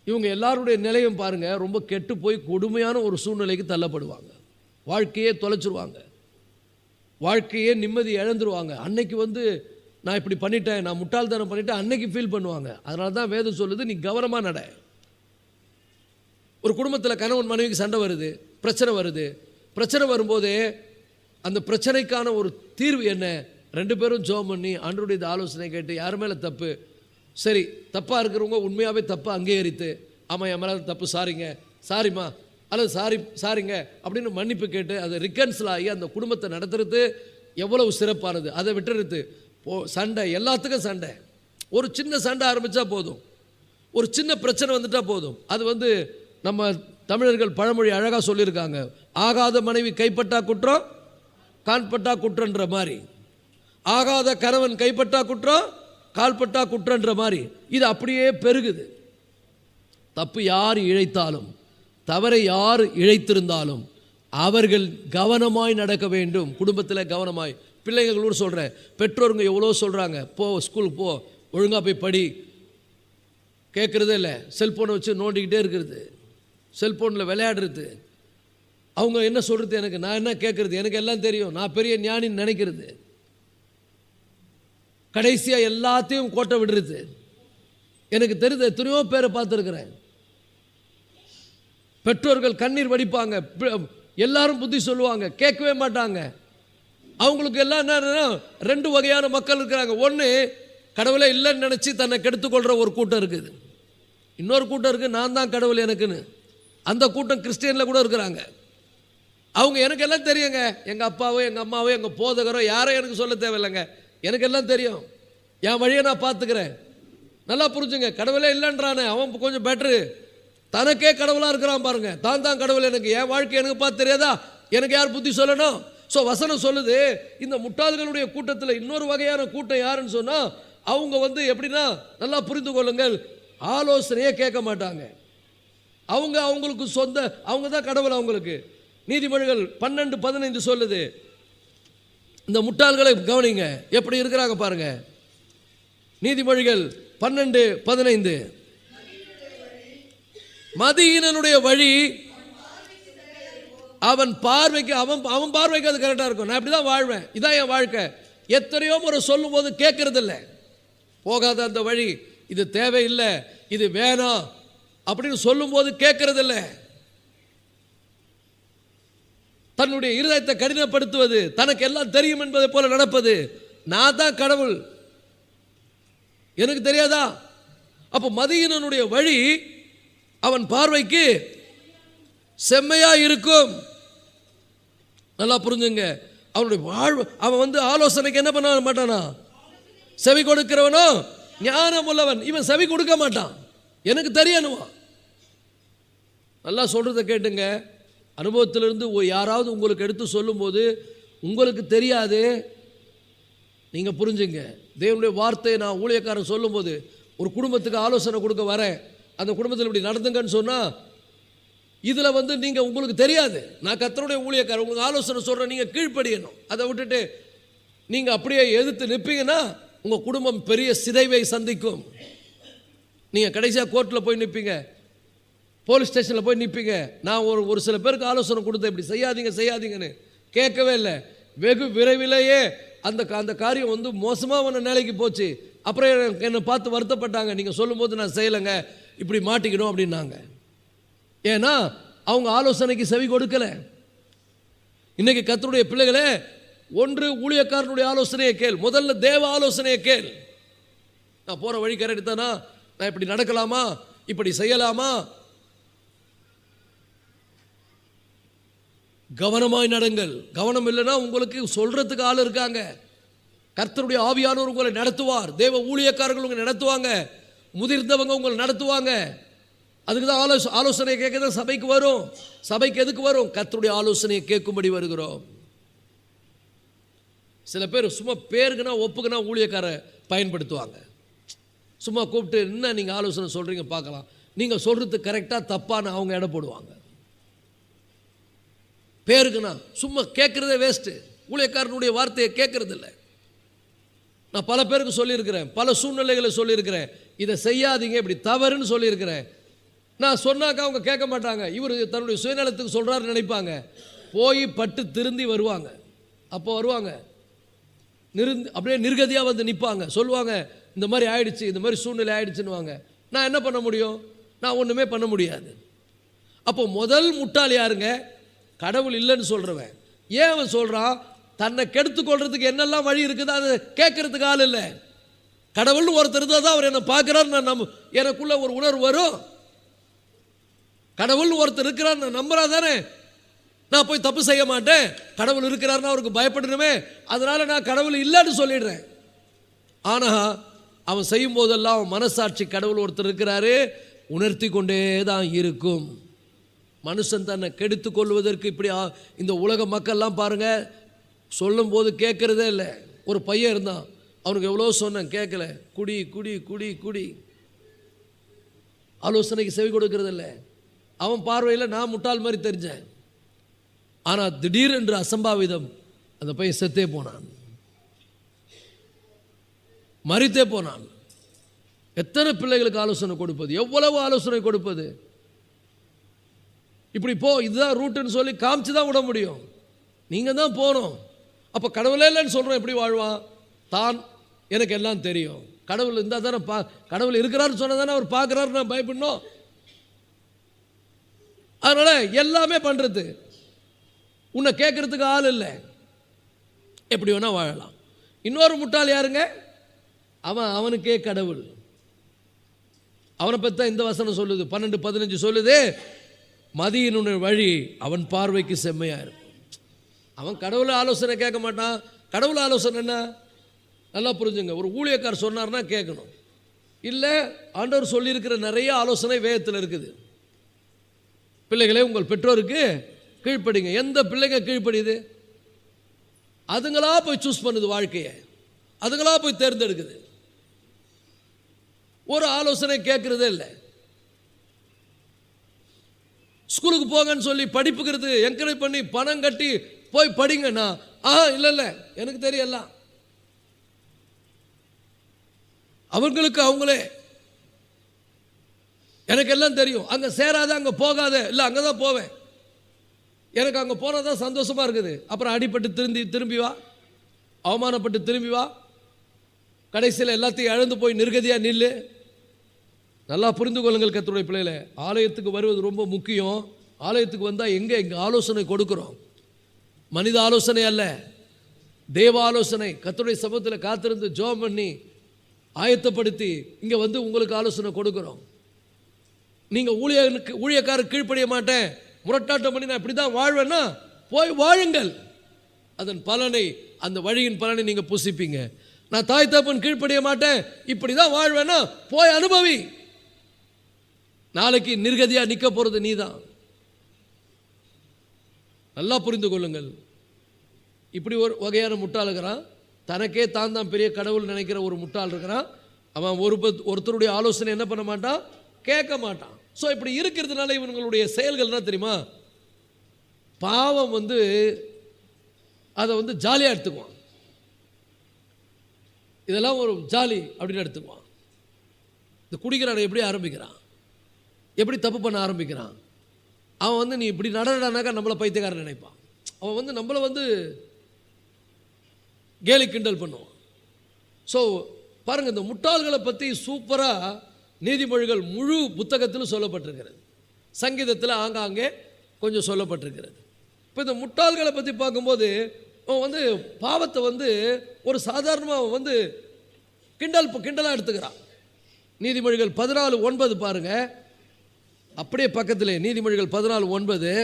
இவங்க எல்லாருடைய நிலையும் பாருங்க, ரொம்ப கெட்டு போய் கொடுமையான ஒரு சூழ்நிலைக்கு தள்ளப்படுவாங்க. வாழ்க்கையே தொலைச்சிருவாங்க, வாழ்க்கையே நிம்மதி இழந்துருவாங்க. அன்னைக்கு வந்து நான் இப்படி பண்ணிட்டேன், நான் முட்டாள்தனம் பண்ணிட்டேன், அன்னைக்கு ஃபீல் பண்ணுவாங்க. அதனால தான் வேதம் சொல்லுது, நீ கவனமாக நட. ஒரு குடும்பத்தில் கணவன் மனைவிக்கு சண்டை வருது, பிரச்சனை வருது. பிரச்சனை வரும்போதே அந்த பிரச்சனைக்கான ஒரு தீர்வு என்ன, ரெண்டு பேரும் ஜெபம் பண்ணி ஆண்டவருடைய ஆலோசனை கேட்டு, யார் மேலே தப்பு, சரி தப்பாக இருக்கிறவங்க உண்மையாகவே தப்பாக அங்கீகரித்து, ஆமாம் என் மேலே தப்பு, சாரிங்க, சாரிம்மா, அல்லது சாரிங்க அப்படின்னு மன்னிப்பு கேட்டு அதை ரிகன்சில் ஆகி அந்த குடும்பத்தை நடத்துறது எவ்வளவு சிறப்பானது. அதை விட்டுறது சண்டை, எல்லாத்துக்கும் சண்டை. ஒரு சின்ன சண்டை ஆரம்பித்தா போதும், ஒரு சின்ன பிரச்சனை வந்துட்டால் போதும். அது வந்து நம்ம தமிழர்கள் பழமொழி அழகாக சொல்லியிருக்காங்க, ஆகாத மனைவி கைப்பட்டா குற்றம், கால்பட்டா குற்றன்ற மாதிரி. ஆகாத கணவன் கைப்பட்டா குற்றம், கால்பட்டா குற்றன்ற மாதிரி இது அப்படியே பெருகுது. தப்பு யார் இழைத்தாலும், தவறை யார் இழைத்திருந்தாலும் அவர்கள் கவனமாய் நடக்க வேண்டும். குடும்பத்தில் கவனமாய். பிள்ளைங்களோடு சொல்கிறேன், பெற்றோருங்க எவ்வளோ சொல்கிறாங்க, போ ஸ்கூலுக்கு போ, ஒழுங்காக போய் படி, கேட்குறதே இல்லை. செல்ஃபோனை வச்சு நோண்டிக்கிட்டே இருக்கிறது, செல்ஃபோனில் விளையாடுறது. அவங்க என்ன சொல்கிறது எனக்கு, நான் என்ன கேட்குறது, எனக்கு எல்லாம் தெரியும், நான் பெரிய ஞானின்னு நினைக்கிறது. கடைசியாக எல்லாத்தையும் கோட்டை விடுறது. எனக்கு தெரிந்த எத்தனையோ பேரை பார்த்துருக்குறேன். பெற்றோர்கள் கண்ணீர் வடிப்பாங்க, எல்லாரும் புத்தி சொல்லுவாங்க, கேட்கவே மாட்டாங்க. அவங்களுக்கு எல்லாம் என்னன்னா, ரெண்டு வகையான மக்கள் இருக்கிறாங்க. ஒன்று, கடவுளே இல்லைன்னு நினச்சி தன்னை கெடுத்துக்கொள்கிற ஒரு கூட்டம் இருக்குது. இன்னொரு கூட்டம் இருக்குது, நான் தான் கடவுள் எனக்குன்னு. அந்த கூட்டம் கிறிஸ்டியனில் கூட இருக்கிறாங்க. அவங்க எனக்கு எல்லாம் தெரியுங்க, எங்கள் அப்பாவோ எங்கள் அம்மாவோ எங்கள் போதகரோ யாரோ எனக்கு சொல்ல தேவையில்லைங்க, எனக்கு எல்லாம் தெரியும், என் வழியை நான் பார்த்துக்கிறேன். நல்லா புரிஞ்சுங்க, கடவுளே இல்லைன்றானே அவன் கொஞ்சம் பெட்ரு, தனக்கே கடவுளாக இருக்கிறான் பாருங்க, தான் கடவுள், எனக்கு என் வாழ்க்கை எனக்கு பார்த்து தெரியாதா, எனக்கு யார் புத்தி சொல்லணும்? ஸோ வசனம் சொல்லுது, இந்த முட்டாள்களுடைய கூட்டத்தில் இன்னொரு வகையான கூட்டம் யாருன்னு சொன்னால், அவங்க எப்படின்னா நல்லா புரிந்து கொள்ளுங்கள், ஆலோசனையே கேட்க மாட்டாங்க. அவங்களுக்கு சொந்த, அவங்க தான் கடவுள் அவங்களுக்கு. நீதிமொழிகள் 12:15 சொல்லுது, இந்த முட்டாள்களை கவனிங்க எப்படி இருக்கிறாங்க பாருங்க. நீதிமொழிகள் 12:15, மதியினனுடைய வழி அவன் பார்வைக்கு அவன் பார்வைக்கு அது கரெக்டாக இருக்கும். நான் இப்படி தான் வாழ்வேன், இதான் என் வாழ்க்கை. எத்தனையோ முறை சொல்லும் போது கேட்கறதில்லை, போகாத அந்த வழி, இது தேவையில்லை, இது வேணாம் அப்படின்னு சொல்லும் போது கேட்கறதில்லை. தன்னுடைய இருதயத்தை கடினப்படுத்துவது, தனக்கு எல்லாம் தெரியும் என்பதை போல நடப்பது, நான் தான் கடவுள் எனக்கு தெரியாதா? அப்போ மதியினனுடைய வழி அவன் பார்வைக்கு செம்மையா இருக்கும். நல்லா புரிஞ்சுங்க, அவனுடைய வாழ்வு, அவன் ஆலோசனைக்கு என்ன பண்ண மாட்டானா, செவி கொடுக்கிறவனோ ஞானம் உள்ளவன். இவன் செவி கொடுக்க மாட்டான், எனக்கு தெரியணுமா. நல்லா சொல்றதை கேட்டுங்க, அனுபவத்திலிருந்து யாராவது உங்களுக்கு எடுத்து சொல்லும்போது உங்களுக்கு தெரியாது, நீங்கள் புரிஞ்சுங்க. தேவனுடைய வார்த்தையை நான் ஊழியக்காரன் சொல்லும்போது, ஒரு குடும்பத்துக்கு ஆலோசனை கொடுக்க வரேன், அந்த குடும்பத்தில் இப்படி நடந்துங்கன்னு சொன்னால், இதில் நீங்கள் உங்களுக்கு தெரியாது, நான் கர்த்தருடைய ஊழியக்காரன், உங்களுக்கு ஆலோசனை சொல்கிறேன், நீங்கள் கீழ்ப்படியணும். அதை விட்டுட்டு நீங்கள் அப்படியே எதிர்த்து நிற்பீங்கன்னா உங்கள் குடும்பம் பெரிய சிதைவை சந்திக்கும். நீங்கள் கடைசியாக கோர்ட்டில் போய் நிற்பீங்க, போலீஸ் ஸ்டேஷனில் போய் நிற்பீங்க. நான் ஒரு சில பேருக்கு ஆலோசனை கொடுத்தேன், இப்படி செய்யாதீங்கன்னு, கேட்கவே இல்லை. வெகு விரைவிலேயே அந்த காரியம் மோசமான நிலைக்கு போச்சு. அப்புறம் என்னை பார்த்து வருத்தப்பட்டாங்க, நீங்கள் சொல்லும்போது நான் செய்யலைங்க, இப்படி மாட்டிக்கணும் அப்படின்னாங்க. ஏன்னா அவங்க ஆலோசனைக்கு செவி கொடுக்கல. இன்னைக்கு கர்த்தருடைய பிள்ளைகளே, ஒன்று ஊழியக்காரனுடைய ஆலோசனையை கேள், முதல்ல தேவ ஆலோசனையை கேள். நான் போகிற வழி கரெக்ட் தானா, நான் இப்படி நடக்கலாமா, இப்படி செய்யலாமா, கவனமாய் நடங்கள். கவனம் இல்லைன்னா உங்களுக்கு சொல்றதுக்கு ஆள் இருக்காங்க. கர்த்தருடைய ஆவியானவர் உங்களை நடத்துவார், தேவ ஊழியக்காரர்கள் உங்களை நடத்துவாங்க, முதிர்ந்தவங்க உங்களை நடத்துவாங்க. அதுக்கு தான் ஆலோசனை கேட்க தான் சபைக்கு வரும். சபைக்கு எதுக்கு வரும்? கர்த்தருடைய ஆலோசனையை கேட்கும்படி வருகிறோம். சில பேர் சும்மா பேருக்குன்னா ஒப்புக்குன்னா ஊழியக்கார பயன்படுத்துவாங்க. சும்மா கூப்பிட்டு என்ன நீங்கள் ஆலோசனை சொல்கிறீங்க பார்க்கலாம், நீங்கள் சொல்கிறது கரெக்டாக தப்பான்னு அவங்க இடம் போடுவாங்க. பேருக்குன்னா சும்மா கேட்குறதே வேஸ்ட்டு, ஊழியக்காரனுடைய வார்த்தையை கேட்கறது இல்லை. நான் பல பேருக்கு சொல்லியிருக்கிறேன், பல சூழ்நிலைகளை சொல்லியிருக்கிறேன், இதை செய்யாதீங்க இப்படி தவறுன்னு சொல்லியிருக்கிறேன். நான் சொன்னாக்கா அவங்க கேட்க மாட்டாங்க, இவர் தன்னுடைய சுயநலத்துக்கு சொல்கிறாருன்னு நினைப்பாங்க. போய் பட்டு திருந்தி வருவாங்க. அப்போ வருவாங்க அப்படியே நிர்கதியாக நிற்பாங்க, சொல்லுவாங்க இந்த மாதிரி ஆயிடுச்சு, இந்த மாதிரி சூழ்நிலை ஆயிடுச்சுன்னுவாங்க. நான் என்ன பண்ண முடியும்? நான் ஒன்றுமே பண்ண முடியாது. அப்போ முதல் முட்டாள் யாருங்க? கடவுள் இல்லைன்னு சொல்கிறவன். ஏன் அவன் சொல்கிறான்? தன்னை கெடுத்துக்கொள்றதுக்கு என்னெல்லாம் வழி இருக்குது அதை கேட்கறதுக்கு ஆள் இல்லை. கடவுள்னு ஒருத்தர் இருந்தால் தான் அவர் என்னை பார்க்குறாரு, நான் எனக்குள்ள ஒரு உணர்வு வரும். கடவுள்னு ஒருத்தர் இருக்கிறார் நான் நம்புறா தானே நான் போய் தப்பு செய்ய மாட்டேன். கடவுள் இருக்கிறாருன்னா அவருக்கு பயப்படணுமே, அதனால நான் கடவுள் இல்லைன்னு சொல்லிடுறேன். ஆனால் அவன் செய்யும் போதெல்லாம் அவன் மனசாட்சி கடவுள் ஒருத்தர் இருக்கிறாரு உணர்த்தி கொண்டே தான் இருக்கும். மனுஷன் தன்னை கெடுத்து கொள்வதற்கு இப்படி இந்த உலக மக்கள்லாம் பாருங்க, சொல்லும் போது கேட்கறதே இல்லை. ஒரு பையன் இருந்தான், அவனுக்கு எவ்வளோ சொன்னேன் கேட்கல, குடி குடி குடி குடி, ஆலோசனைக்கு செவி கொடுக்கறது இல்லை. அவன் பார்வையில் நான் முட்டாள் மாதிரி தெரிஞ்சேன். ஆனால் திடீரென்று அசம்பாவிதம் அந்த பையன் செத்தே போனான், மறித்தே போனான். எத்தனை பிள்ளைகளுக்கு ஆலோசனை கொடுப்பது, எவ்வளவு ஆலோசனை கொடுப்பது? இப்படி போ, இதுதான் ரூட்டுன்னு சொல்லி காமிச்சு தான் விட முடியும். நீங்கள் தான் போகணும். அப்போ கடவுளே இல்லைன்னு சொல்கிறோம், எப்படி வாழ்வான்? தான் எனக்கு எல்லாம் தெரியும், கடவுள் இருந்தால் தானே கடவுள் இருக்கிறாருன்னு சொன்னால் தானே அவர் பார்க்குறாரு, நான் பயப்படணும். அதனால் எல்லாமே பண்ணுறது, உன்னை கேட்கறதுக்கு ஆள் இல்லை, எப்படி வேணால் வாழலாம். இன்னொரு முட்டாள் யாருங்க? அவனுக்கே கடவுள். அவனை பற்றி தான் இந்த வசனம் சொல்லுது, 12:15 சொல்லுது, மதியினுடைய வழி அவன் பார்வைக்கு செம்மையாக இருக்கும். அவன் கடவுளை ஆலோசனை கேட்க மாட்டான். கடவுளை ஆலோசனை என்ன நல்லா புரிஞ்சுங்க. ஒரு ஊழியக்காரர் சொன்னார்னா கேட்கணும். இல்லை, ஆண்டவர் சொல்லியிருக்கிற நிறைய ஆலோசனை வேதத்தில் இருக்குது. பிள்ளைகளே, உங்கள் பெற்றோருக்கு கீழ்ப்படிங்க. எந்த பிள்ளைங்க கீழ்ப்படியுது? அதுங்களா போய் சூஸ் பண்ணுது வாழ்க்கையை, அதுங்களா போய் தேர்ந்தெடுக்குது. ஒரு ஆலோசனை கேட்கறதே இல்லை. ஸ்கூலுக்கு போங்கன்னு சொல்லி படிப்புக்கிறது என்கரேஜ் பண்ணி பணம் கட்டி போய் படிங்கன்னா இல்லை இல்லை எனக்கு தெரியல, அவங்களுக்கு அவங்களே எனக்கு எல்லாம் தெரியும், அங்கே சேராத, அங்கே போகாத, இல்லை அங்கே தான் போவேன், எனக்கு அங்கே போனால் தான் சந்தோஷமாக இருக்குது. அப்புறம் அடிபட்டு திரும்பி வா, அவமானப்பட்டு திரும்பி வா, கடைசியில் எல்லாத்தையும் இழந்து போய் நிர்கதியாக நில்லு. நல்லா புரிந்து கொள்ளுங்கள் கர்த்தருடைய பிள்ளைகளே, ஆலயத்துக்கு வருவது ரொம்ப முக்கியம். ஆலயத்துக்கு வந்தால் எங்கே ஆலோசனை கொடுக்குறோம்? மனித ஆலோசனை அல்ல, தேவ ஆலோசனை. கர்த்தருடைய சமூகத்தில் காத்திருந்து ஜெபம் பண்ணி ஆயத்தப்படுத்தி இங்கே வந்து உங்களுக்கு ஆலோசனை கொடுக்குறோம். நீங்கள் ஊழியக்காரர் கீழ்ப்படிய மாட்டேன், முரட்டாட்டம் பண்ணி நான் இப்படி தான் வாழ்வேன்னா போய் வாழுங்கள். அதன் பலனை, அந்த வழியின் பலனை நீங்கள் புசிப்பீங்க. நான் தாய் தகப்பன் கீழ்ப்படிய மாட்டேன், இப்படி தான் வாழ்வேன்னா போய் அனுபவி. நாளைக்கு நிர்கதியாக நிற்க போகிறது நீ தான். நல்லா புரிந்து கொள்ளுங்கள். இப்படி ஒரு வகையான முட்டாள் இருக்கிறான், தனக்கே தான் பெரிய கடவுள் நினைக்கிற ஒரு முட்டாள் இருக்கிறான். அவன் ஒருத்தருடைய ஆலோசனை என்ன பண்ண மாட்டான், கேட்க மாட்டான். ஸோ இப்படி இருக்கிறதுனால இவங்களுடைய செயல்கள் என்ன தெரியுமா? பாவம் வந்து அதை வந்து ஜாலியாக எடுத்துக்குவான். இதெல்லாம் ஒரு ஜாலி அப்படின்னு எடுத்துக்குவான். இந்த குடிக்கிறான் எப்படி ஆரம்பிக்கிறான், எப்படி தப்பு பண்ண ஆரம்பிக்கிறான். அவன் வந்து நீ இப்படி நடனாக்கா நம்மளை பைத்தியக்காரன் நினைப்பான். அவன் வந்து நம்மளை வந்து கேலி கிண்டல் பண்ணுவான். ஸோ பாருங்கள், இந்த முட்டாள்களை பற்றி சூப்பராக நீதிமொழிகள் முழு புத்தகத்திலும் சொல்லப்பட்டிருக்கிறது. சங்கீதத்தில் ஆங்காங்கே கொஞ்சம் சொல்லப்பட்டிருக்கிறது. இப்போ இந்த முட்டாள்களை பற்றி பார்க்கும்போது அவன் வந்து பாவத்தை வந்து ஒரு சாதாரணமாக வந்து கிண்டலாக எடுத்துக்கிறான். நீதிமொழிகள் 14:9 பாருங்கள், அப்படியே பக்கத்திலே நீதிமொழிகள் 14:9.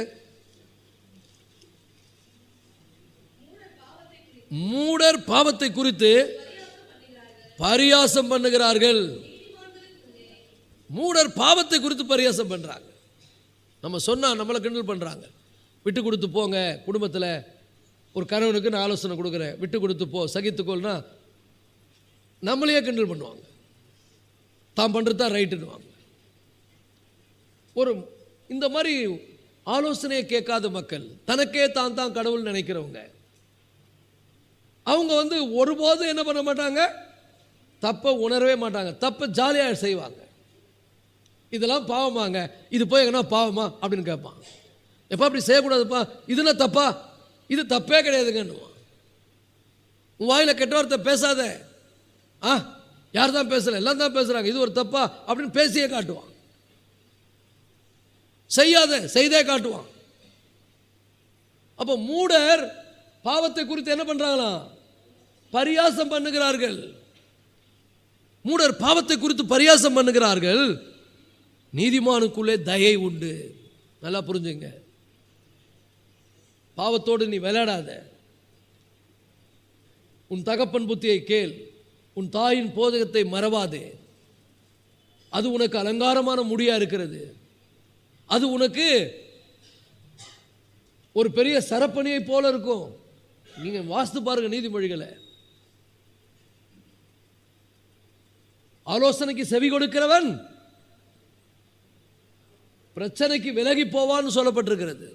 மூடர் பாவத்தை குறித்து பரியாசம் பண்ணுகிறார்கள். மூடர் பாவத்தை குறித்து பரியாசம் பண்ணுறாங்க. நம்ம சொன்னால் நம்மளை கிண்டல் பண்ணுறாங்க. விட்டு கொடுத்து போங்க, குடும்பத்தில் ஒரு கணவனுக்கு நான் ஆலோசனை கொடுக்குறேன், விட்டு கொடுத்து போ, சகித்துக்கோள்னா நம்மளையே கிண்டல் பண்ணுவாங்க. தான் பண்ணுறது தான் ரைட்டுன்னுவாங்க. ஒரு இந்த மாதிரி ஆலோசனையை கேட்காத மக்கள், தனக்கே தான் கடவுள் நினைக்கிறவங்க, அவங்க வந்து ஒருபோதும் என்ன பண்ண மாட்டாங்க, தப்பை உணரவே மாட்டாங்க, தப்பை ஜாலியாக செய்வாங்க. இதெல்லாம் பாவமாங்க, இது போய் எங்கன்னா பாவமா அப்படின்னு கேட்பான். எப்போ அப்படி செய்யக்கூடாதுப்பா, இதுனா தப்பா, இது தப்பே கிடையாதுங்கன்னுவான். உன் வாயில் கெட்ட வார்த்தை பேசாத, யார் தான் பேசல, எல்லாம் தான் பேசுகிறாங்க, இது ஒரு தப்பா அப்படின்னு பேசியே காட்டுவான். செய்யாத செய்தே காட்டுவான். அப்போ மூடர் பாவத்தை குறித்து என்ன பண்ணுறாங்களாம், பரியாசம் பண்ணுகிறார்கள். மூடர் பாவத்தை குறித்து பரியாசம் பண்ணுகிறார்கள். நீதிமானுக்குள்ளே தயை உண்டு. நல்லா புரிஞ்சுங்க. பாவத்தோடு நீ விளையாடாத. உன் தகப்பன் புத்தியை கேள், உன் தாயின் போதகத்தை மறவாதே. அது உனக்கு அலங்காரமான முடியா இருக்கிறது. அது உனக்கு ஒரு பெரிய சரப்பணியை போல இருக்கும். நீங்க வாஸ்து பாருங்க நீதிமொழிகளை. ஆலோசனைக்கு செவி கொடுக்கிறவன் பிரச்சனைக்கு விலகி போவான்னு சொல்லப்பட்டிருக்கிறது.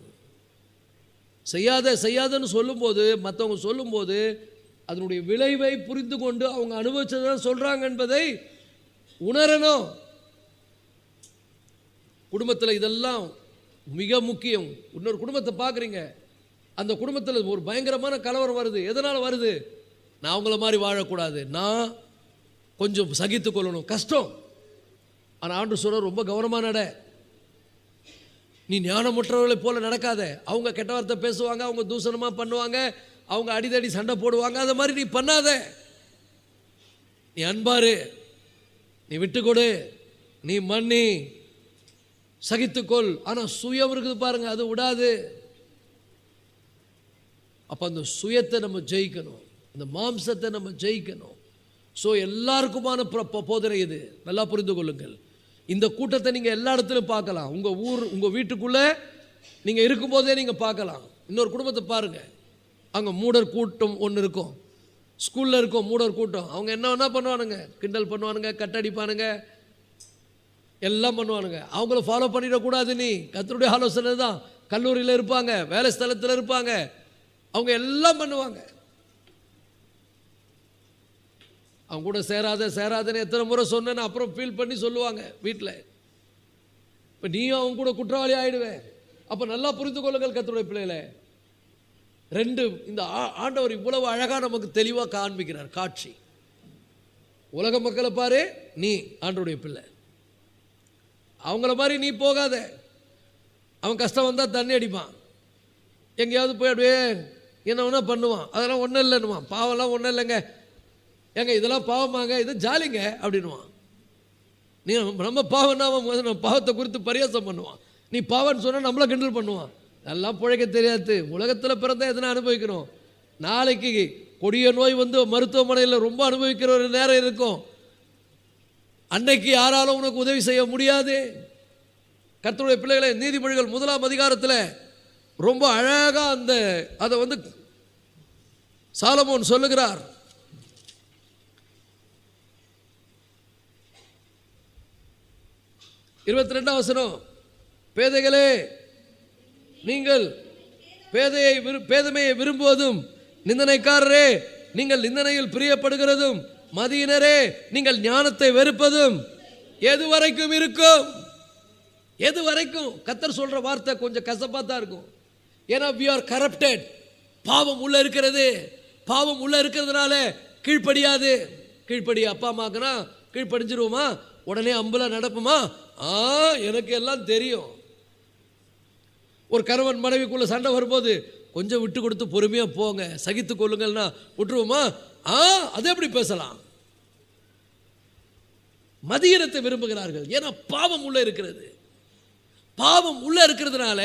செய்யாதன்னு சொல்லும்போது, மற்றவங்க சொல்லும்போது அதனுடைய விளைவை புரிந்து கொண்டு அவங்க அனுபவிச்சதான் சொல்றாங்க என்பதை உணரணும். குடும்பத்தில் இதெல்லாம் மிக முக்கியம். இன்னொரு குடும்பத்தை பார்க்குறீங்க, அந்த குடும்பத்தில் ஒரு பயங்கரமான கலவரம் வருது. எதனால் வருது? நான் அவங்கள மாதிரி வாழக்கூடாது, நான் கொஞ்சம் சகித்து கொள்ளணும், கஷ்டம். ஆனால் ஆண்டவர் சொல்ற ரொம்ப கவனமாக நட. நீ ஞானமுற்றவர்களை போல நடக்காத. அவங்க கெட்ட வார்த்தை பேசுவாங்க, அவங்க தூசணமாக பண்ணுவாங்க, அவங்க அடிதடி சண்டை போடுவாங்க. அதை மாதிரி நீ பண்ணாத. நீ அன்பாரு, நீ விட்டு கொடு, நீ மன்னி, சகித்துக்கொள். ஆனால் சுயம் இருக்குது பாருங்க, அது விடாது. அப்போ அந்த சுயத்தை நம்ம ஜெயிக்கணும், அந்த மாம்சத்தை நம்ம ஜெயிக்கணும். ஸோ எல்லாருக்குமான போதனை இது, நல்லா புரிந்து கொள்ளுங்கள். இந்த கூட்டத்தை நீங்கள் எல்லா இடத்துலையும் பார்க்கலாம். உங்கள் ஊர், உங்கள் வீட்டுக்குள்ளே நீங்கள் இருக்கும்போதே நீங்கள் பார்க்கலாம். இன்னொரு குடும்பத்தை பாருங்கள், அங்கே மூடர் கூட்டம் ஒன்று இருக்கும், ஸ்கூலில் இருக்கும் மூடர் கூட்டம். அவங்க என்ன பண்ணுவானுங்க, கிண்டல் பண்ணுவானுங்க, கட்டடிப்பானுங்க, எல்லாம் பண்ணுவானுங்க. அவங்கள ஃபாலோ பண்ணிடக்கூடாது. நீ கர்த்தருடைய ஆலோசனை தான். கல்லூரியில் இருப்பாங்க, வேலை ஸ்தலத்தில் இருப்பாங்க, அவங்க எல்லாம் பண்ணுவாங்க. அவங்க கூட சேராதன்னு எத்தனை முறை சொன்னேன்னு அப்புறம் ஃபீல் பண்ணி சொல்லுவாங்க வீட்டில். இப்போ நீயும் அவங்க கூட குற்றவாளி ஆகிடுவேன். அப்போ நல்லா புரிந்து கொள்ளுங்கள் கர்த்தருடைய பிள்ளைகளை. ரெண்டு, இந்த ஆண்டவர் இவ்வளவு அழகாக நமக்கு தெளிவாக காண்பிக்கிறார் காட்சி. உலக மக்களை பாரு, நீ ஆண்டவருடைய பிள்ளை, அவங்கள மாதிரி நீ போகாத. அவன் கஷ்டம் வந்தால் தண்ணி அடிப்பான், எங்கேயாவது போய் அப்படியே என்ன வேணா பண்ணுவான், அதெல்லாம் ஒன்றும் இல்லைன்னுவான். பாவம்லாம் ஒன்றும் இல்லைங்க, ஏங்க இதெல்லாம் பாவமாங்க, இது ஜாலிங்க அப்படின்வான். நீ நம்ம பாவம்னா அவன் நம்ம பாவத்தை குறித்து பரியாசம் பண்ணுவான். நீ பாவம்னு சொன்னால் நம்மளை கிண்டல் பண்ணுவான். அதெல்லாம் பிழைக்க தெரியாது. உலகத்தில் பிறந்தா எதனா அனுபவிக்கணும். நாளைக்கு கொடிய நோய் வந்து மருத்துவமனையில் ரொம்ப அனுபவிக்கிற ஒரு நேரம் இருக்கும். அன்னைக்கு யாராலும் உனக்கு உதவி செய்ய முடியாது. கர்த்தருடைய பிள்ளைகளை, நீதிமொழிகள் 1ஆம் அதிகாரத்தில் ரொம்ப அழகாக அதை வந்து சாலமோன் சொல்லுகிறார். 22ஆம் வசனம், பேதைகளே நீங்கள் பேதமையை விரும்புவதும், நிந்தனைக்காரரே நீங்கள் நிந்தனையில் பிரியப்படுகிறதும், மதியினரே நீங்கள் ஞானத்தை வெறுப்பதும் எது வரைக்கும் இருக்கும்? எது வரைக்கும்? கர்த்தர் சொல்ற வார்த்தை கொஞ்சம் கசப்பா தான் இருக்கும். ஏன்னா we are corrupted. பாவம் உள்ள இருக்கிறது. பாவம் உள்ள இருக்கிறதுனால கீழ்ப்படியாது. கீழ்ப்படி அப்பா அம்மாக்குனா கீழ்ப்படிஞ்சிருவோமா? உடனே அம்புல நடப்புமா? எனக்கு எல்லாம் தெரியும். ஒரு கணவன் மனைவிக்குள்ள சண்டை வரும்போது கொஞ்சம் விட்டு கொடுத்து பொறுமையா போங்க, சகித்து கொள்ளுங்கள்னா விட்டுருவோமா? அது எப்படி பேசலாம்? மதியினத்தை விரும்புகிறார்கள். ஏன்னா பாவம் உள்ள இருக்கிறது. பாவம் உள்ள இருக்கிறதுனால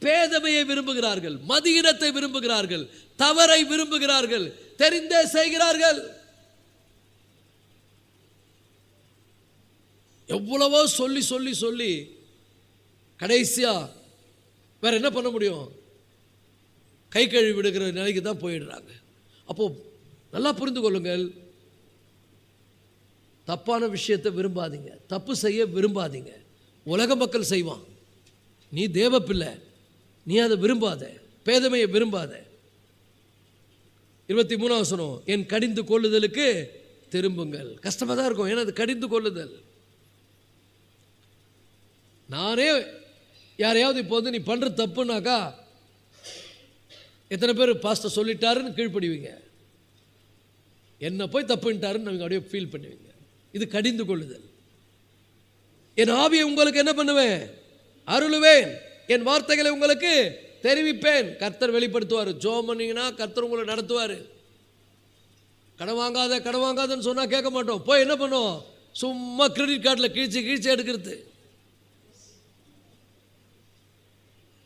பேதமையை விரும்புகிறார்கள், மதியினத்தை விரும்புகிறார்கள், தவறை விரும்புகிறார்கள், தெரிந்தே செய்கிறார்கள். எவ்வளவோ சொல்லி சொல்லி சொல்லி கடைசியா வேற என்ன பண்ண முடியும்? கை கழுவி விடுகிற நிலைக்கு தான் போயிடுறாங்க. அப்போ நல்லா புரிந்து கொள்ளுங்கள், தப்பான விஷயத்தை விரும்பாதீங்க, தப்பு செய்ய விரும்பாதீங்க. உலக மக்கள் செய்வான், நீ தேவ பிள்ளை, நீ அதை விரும்பாத, பேதமையை விரும்பாத. 23ஆம் வசனம், என் கடிந்து கொள்ளுதலுக்கு திரும்புங்கள். கஷ்டமாக தான் இருக்கும், ஏன்னா அது கடிந்து கொள்ளுதல். நானே யாரையாவது இப்போ வந்து நீ பண்ணுற தப்புனாக்கா எத்தனை பேர் பாஸ்டர் சொல்லிட்டாருன்னு கீழ்ப்படுவீங்க, என்ன போய் தப்புன்ட்டாருன்னு நீங்கள் அப்படியே ஃபீல் பண்ணுவீங்க. இது கடிந்து கொள்ளுதல். என் ஆவியை உங்களுக்கு என்ன பண்ணுவேன்? அருளுவேன், என் வார்த்தைகளை உங்களுக்கு தெரிவிப்பேன். கர்த்தர் வெளிப்படுத்துவார். ஜெபம் பண்ணீங்கன்னா கர்த்தர் உங்களை நடத்துவார். கடன் வாங்காத கடன் வாங்காதன்னு சொன்னால் கேட்க மாட்டோம். போய் என்ன பண்ணுவோம்? சும்மா கிரெடிட் கார்டில் கிழிச்சு எடுக்கிறது.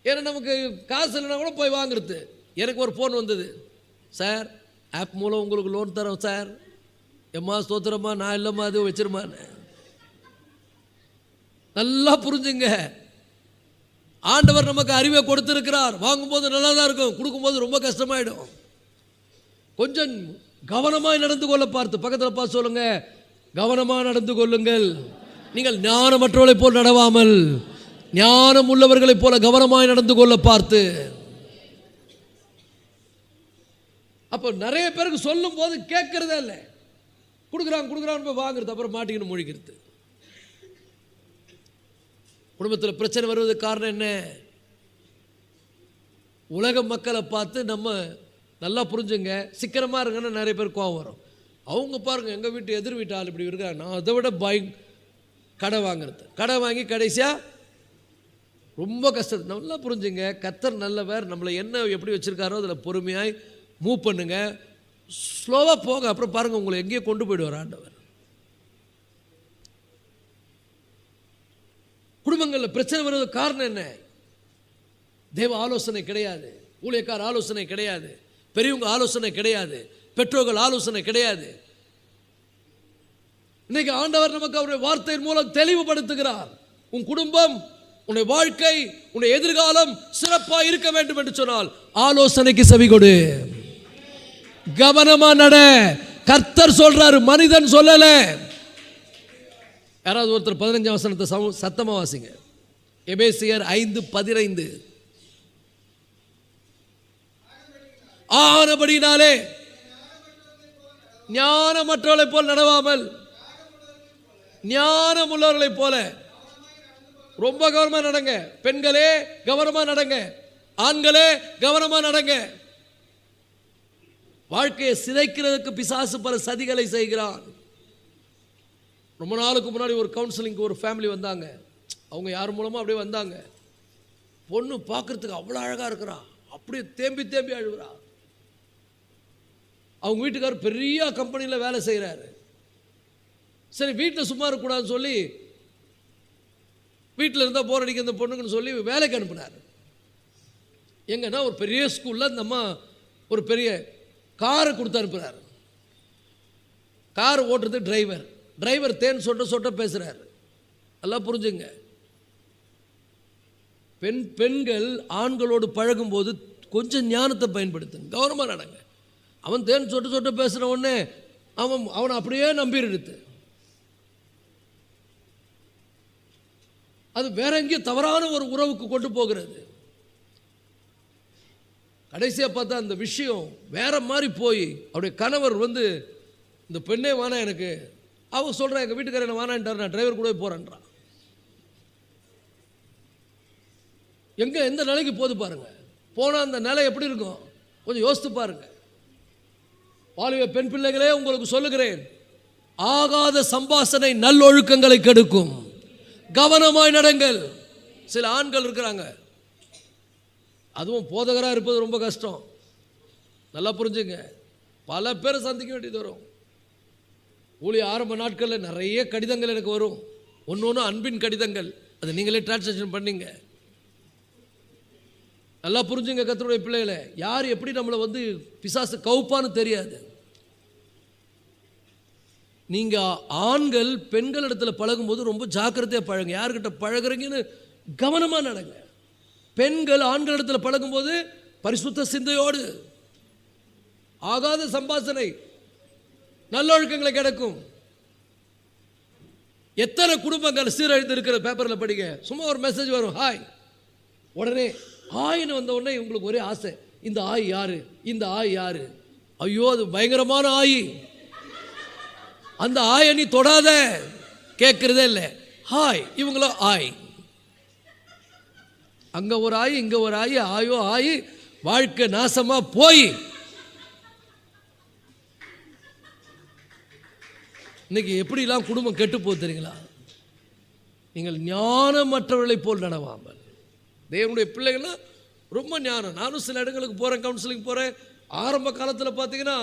ஏன்னா நமக்கு காசு இல்லைனா கூட போய் வாங்குறது. எனக்கு ஒரு ஃபோன் வந்தது, சார் ஆப் மூலம் உங்களுக்கு லோன் தரோம் சார். எம்மா ஸ்தோத்திரமா, நான் இல்லைம்மா அது வச்சிருமான்னு. நல்லா புரிஞ்சுங்க, ஆண்டவர் நமக்கு அறிவை கொடுத்திருக்கிறார். வாங்கும்போது நல்லா தான் இருக்கும், கொடுக்கும்போது ரொம்ப கஷ்டமாயிடும். கொஞ்சம் கவனமாய் நடந்து கொள்ள பார்த்து பக்கத்தில் பார்த்து சொல்லுங்க, கவனமாக நடந்து கொள்ளுங்கள். நீங்கள் ஞானமற்றவர்களைப் போல் நடவாமல் ஞானம் உள்ளவர்களைப் போல கவனமாய் நடந்து கொள்ள பார்த்து. அப்போ நிறைய பேருக்கு சொல்லும் போது கேட்கறதே இல்லை, கொடுக்குறாங்க போய் வாங்குறது, அப்புறம் மாட்டிக்கணும் முழிக்கிறது. குடும்பத்தில் பிரச்சனை வருவதற்கு காரணம் என்ன? உலக மக்களை பார்த்து நம்ம நல்லா புரிஞ்சுங்க, சிக்கனமாக இருங்கன்னு நிறைய பேர் கோவம் வரும். அவங்க பாருங்கள், எங்கள் வீட்டு எதிர் வீட்டு ஆள் இப்படி இருக்காங்க, நான் அதை விட கடை வாங்குறது, கடை வாங்கி கடைசியாக ரொம்ப கஷ்டம். நல்லா புரிஞ்சுங்க, கர்த்தர் நல்லவர், நம்மளை என்ன எப்படி வச்சுருக்காரோ அதில் பொறுமையாய் மூவ் பண்ணுங்க, ஸ்லோவாக போங்க. அப்புறம் பாருங்கள், உங்களை எங்கேயோ கொண்டு போயிடுவார் ஆண்டவர். குடும்பங்களில் பிரச்சனை வருவது காரணம் என்ன? தேவ ஆலோசனை கிடையாது, ஊழியக்கார ஆலோசனை கிடையாது, பெரியவங்க ஆலோசனை கிடையாது, பெற்றோர்கள் ஆலோசனை கிடையாது. இன்னைக்கு ஆண்டவர் நமக்கு அவருடைய வார்த்தையின் மூலம் தெளிவுபடுத்துகிறார். உன் குடும்பம், உன்னுடைய வாழ்க்கை, உன்னுடைய எதிர்காலம் சிறப்பாக இருக்க வேண்டும் என்று சொன்னால் ஆலோசனைக்கு செவி கொடு, கவனமா நட. கர்த்தர் சொல்றாரு, மனிதன் சொல்லல. யாராவது ஒருத்தர் 15 வசனத்தை சத்தமா வாசிங்க. எபேசியர் 5:15. ஆனபடினாலே ஞானமற்றவர்களைப் போல் நடவாமல் ஞானமுள்ளவர்களைப் போல. ரொம்ப கவனமா நடங்க. பெண்களே கவனமா நடங்க, ஆண்களே கவனமா நடங்க. வாழ்க்கையை சிதைக்கிறதுக்கு பிசாசு பல சதிகளை செய்கிறான். ரொம்ப நாளுக்கு முன்னாடி ஒரு கவுன்சிலிங்க்கு ஒரு ஃபேமிலி வந்தாங்க. அவங்க யார் மூலமாக அப்படியே வந்தாங்க. பொண்ணு பார்க்குறதுக்கு அவ்வளோ அழகாக இருக்கிறா, அப்படியே தேம்பி தேம்பி அழுகிறா. அவங்க வீட்டுக்காரர் பெரிய கம்பெனியில் வேலை செய்கிறாரு. சரி, வீட்டில் சும்மா இருக்கக்கூடாதுன்னு சொல்லி வீட்டில் இருந்தால் போர் அடிக்க இந்த பொண்ணுக்குன்னு சொல்லி வேலைக்கு அனுப்புனார். எங்கன்னா ஒரு பெரிய ஸ்கூலில் இந்த அம்மா ஒரு பெரிய காரை கொடுத்து அனுப்புகிறார். கார் ஓட்டுறது டிரைவர் தேன் சொட்ட பேசுகிறார். நல்லா புரிஞ்சுங்க. பெண்கள் ஆண்களோடு பழகும்போது கொஞ்சம் ஞானத்தை பயன்படுத்துங்க, கவனமாக நடங்க. அவன் தேன் சொட்ட பேசுகிற உடனே அவனை அப்படியே நம்பிடுது. அது வேற எங்கேயும் தவறான ஒரு உறவுக்கு கொண்டு போகிறது. கடைசியாக பார்த்தா அந்த விஷயம் வேற மாதிரி போய் அவருடைய கணவர் இந்த பெண்ணே வேணாம் எனக்கு, அவங்க சொல்கிறேன் எங்கள் வீட்டுக்காரர் என்ன வேணான்ட்டார், நான் டிரைவர் கூட போகிறேன்றான். எந்த நிலைக்கு போது பாருங்க. போனால் அந்த நிலை எப்படி இருக்கும் கொஞ்சம் யோசித்து பாருங்க. வாலிப பெண் பிள்ளைகளே, உங்களுக்கு சொல்லுகிறேன், ஆகாத சம்பாஷணை நல்லொழுக்கங்களை கெடுக்கும். கவனமாய் நடங்கள். சில ஆண்கள் இருக்கிறாங்க, அதுவும் போதகராக இருப்பது ரொம்ப கஷ்டம். நல்லா புரிஞ்சுங்க. பல பேரை சந்திக்க வேண்டியது வரும். ஊழிய ஆரம்ப நாட்களில் நிறைய கடிதங்கள் எனக்கு வரும். ஒன்று அன்பின் கடிதங்கள். அது நீங்களே டிரான்ஸ்லேஷன் பண்ணீங்க. நல்லா புரிஞ்சுங்க கர்த்தருடைய பிள்ளைகளை. யார் எப்படி நம்மளை பிசாசு கவுப்பான்னு தெரியாது. நீங்கள் ஆண்கள் பெண்களிடத்தில் பழகும்போது ரொம்ப ஜாக்கிரதையாக பழகுங்க. யார்கிட்ட பழகுறீங்கன்னு கவனமாக நடங்க. பெண்கள் ஆண்களிடத்தில் பழகும்போது பரிசுத்த சிந்தையோடு, ஆகாத சம்பாஷணை நல்லொழுக்கங்களை கிடைக்கும். எத்தனை குடும்பங்கள் சீரழிந்து இருக்கிற பேப்பரில் படிக்க. சும்மா ஒரு மெசேஜ் வரும், ஹாய். உடனே ஹாய்னு வந்த உடனே உங்களுக்கு ஒரே ஆசை, இந்த ஆய் யாரு, இந்த ஆய் யாரு? ஐயோ, அது பயங்கரமான ஆய், அந்த ஆயை நீ தொடாத. கேட்கறதே இல்லை. ஹாய், இவங்களோ ஆய். அங்க ஒரு ஆய், இங்க ஒரு ஆய். ஆயோ ஆய், வாழ்க்கை நாசமா போய். இன்னைக்கு எப்படிலாம் குடும்பம் கெட்டு போகுது தெரியுங்களா? நீங்கள் ஞானமற்றவர்களை போல் நடவாமல். தேவனுடைய பிள்ளைகள்லாம் ரொம்ப ஞானம். நானும் சில இடங்களுக்கு போகிறேன், கவுன்சிலிங் போகிறேன். ஆரம்ப காலத்தில் பார்த்தீங்கன்னா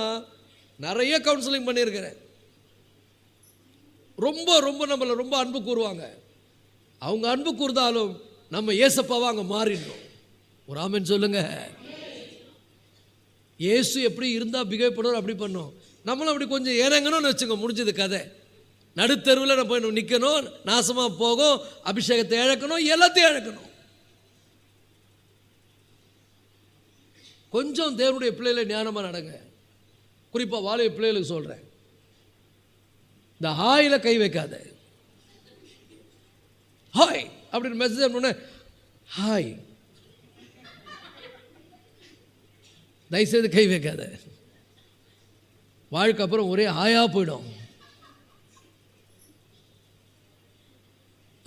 நிறைய கவுன்சிலிங் பண்ணியிருக்கிறேன். ரொம்ப ரொம்ப நம்மளை ரொம்ப அன்பு கூறுவாங்க. அவங்க அன்பு கூர்ந்தாலும் நம்ம ஏசப்பாவா அங்கே மாறிடணும். ஒரு ஆமென் சொல்லுங்க. இயேசு எப்படி இருந்தால் பிஹேவ் பண்ணுவோம் அப்படி பண்ணோம். நம்மளும் அப்படி கொஞ்சம் இறங்கணும்னு வச்சுக்கோ, முடிஞ்சது கதை. நடுத்தருவில் நம்ம போய் நிற்கணும், நாசமாக போகும், அபிஷேகத்தை இழக்கணும், எல்லாத்தையும் இழக்கணும். கொஞ்சம் தேவனுடைய பிள்ளைகளை ஞானமாக நடங்க. குறிப்பாக வாலிப பிள்ளைகளுக்கு சொல்கிறேன், இந்த ஹாயில் கை வைக்காத. ஹாய் அப்படின்னு மெசேஜ் பண்ண, ஹாய் தயவுசெய்து கை வைக்காத. வாழ்க்கை அப்புறம் ஒரே ஹாயா போயிடும்.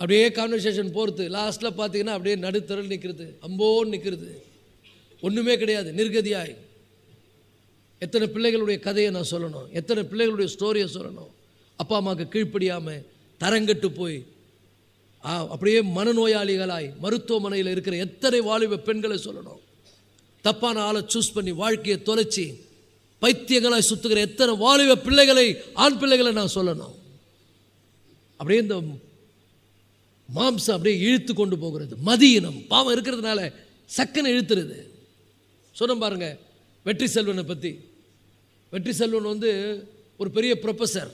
அப்படியே கான்வர்சேஷன் போகிறது, லாஸ்ட்டில் பார்த்தீங்கன்னா அப்படியே நடுத்தரல் நிற்கிறது, அம்போன்னு நிற்கிறது, ஒன்றுமே கிடையாது, நிர்கதியாய். எத்தனை பிள்ளைகளுடைய கதையை நான் சொல்லணும், எத்தனை பிள்ளைகளுடைய ஸ்டோரியை சொல்லணும். அப்பா அம்மாவுக்கு கீழ்ப்படியாமல் தரங்கட்டு போய் அப்படியே மனநோயாளிகளாய் மருத்துவமனையில் இருக்கிற எத்தனை வாலிப பெண்களை சொல்லணும். தப்பான ஆளை சூஸ் பண்ணி வாழ்க்கையை தொலைச்சி பைத்தியங்களாய் சுற்றுகிற எத்தனை வாலிப பிள்ளைகளை, ஆண் பிள்ளைகளை நான் சொல்லணும். அப்படியே இந்த மாம்சம் அப்படியே இழுத்து கொண்டு போகிறது. மதியினம் பாவம் இருக்கிறதுனால சக்கனை இழுத்துருது. சொன்ன பாருங்க, வெற்றி செல்வனை பற்றி. வெற்றி செல்வன் வந்து ஒரு பெரிய ப்ரொஃபஸர்,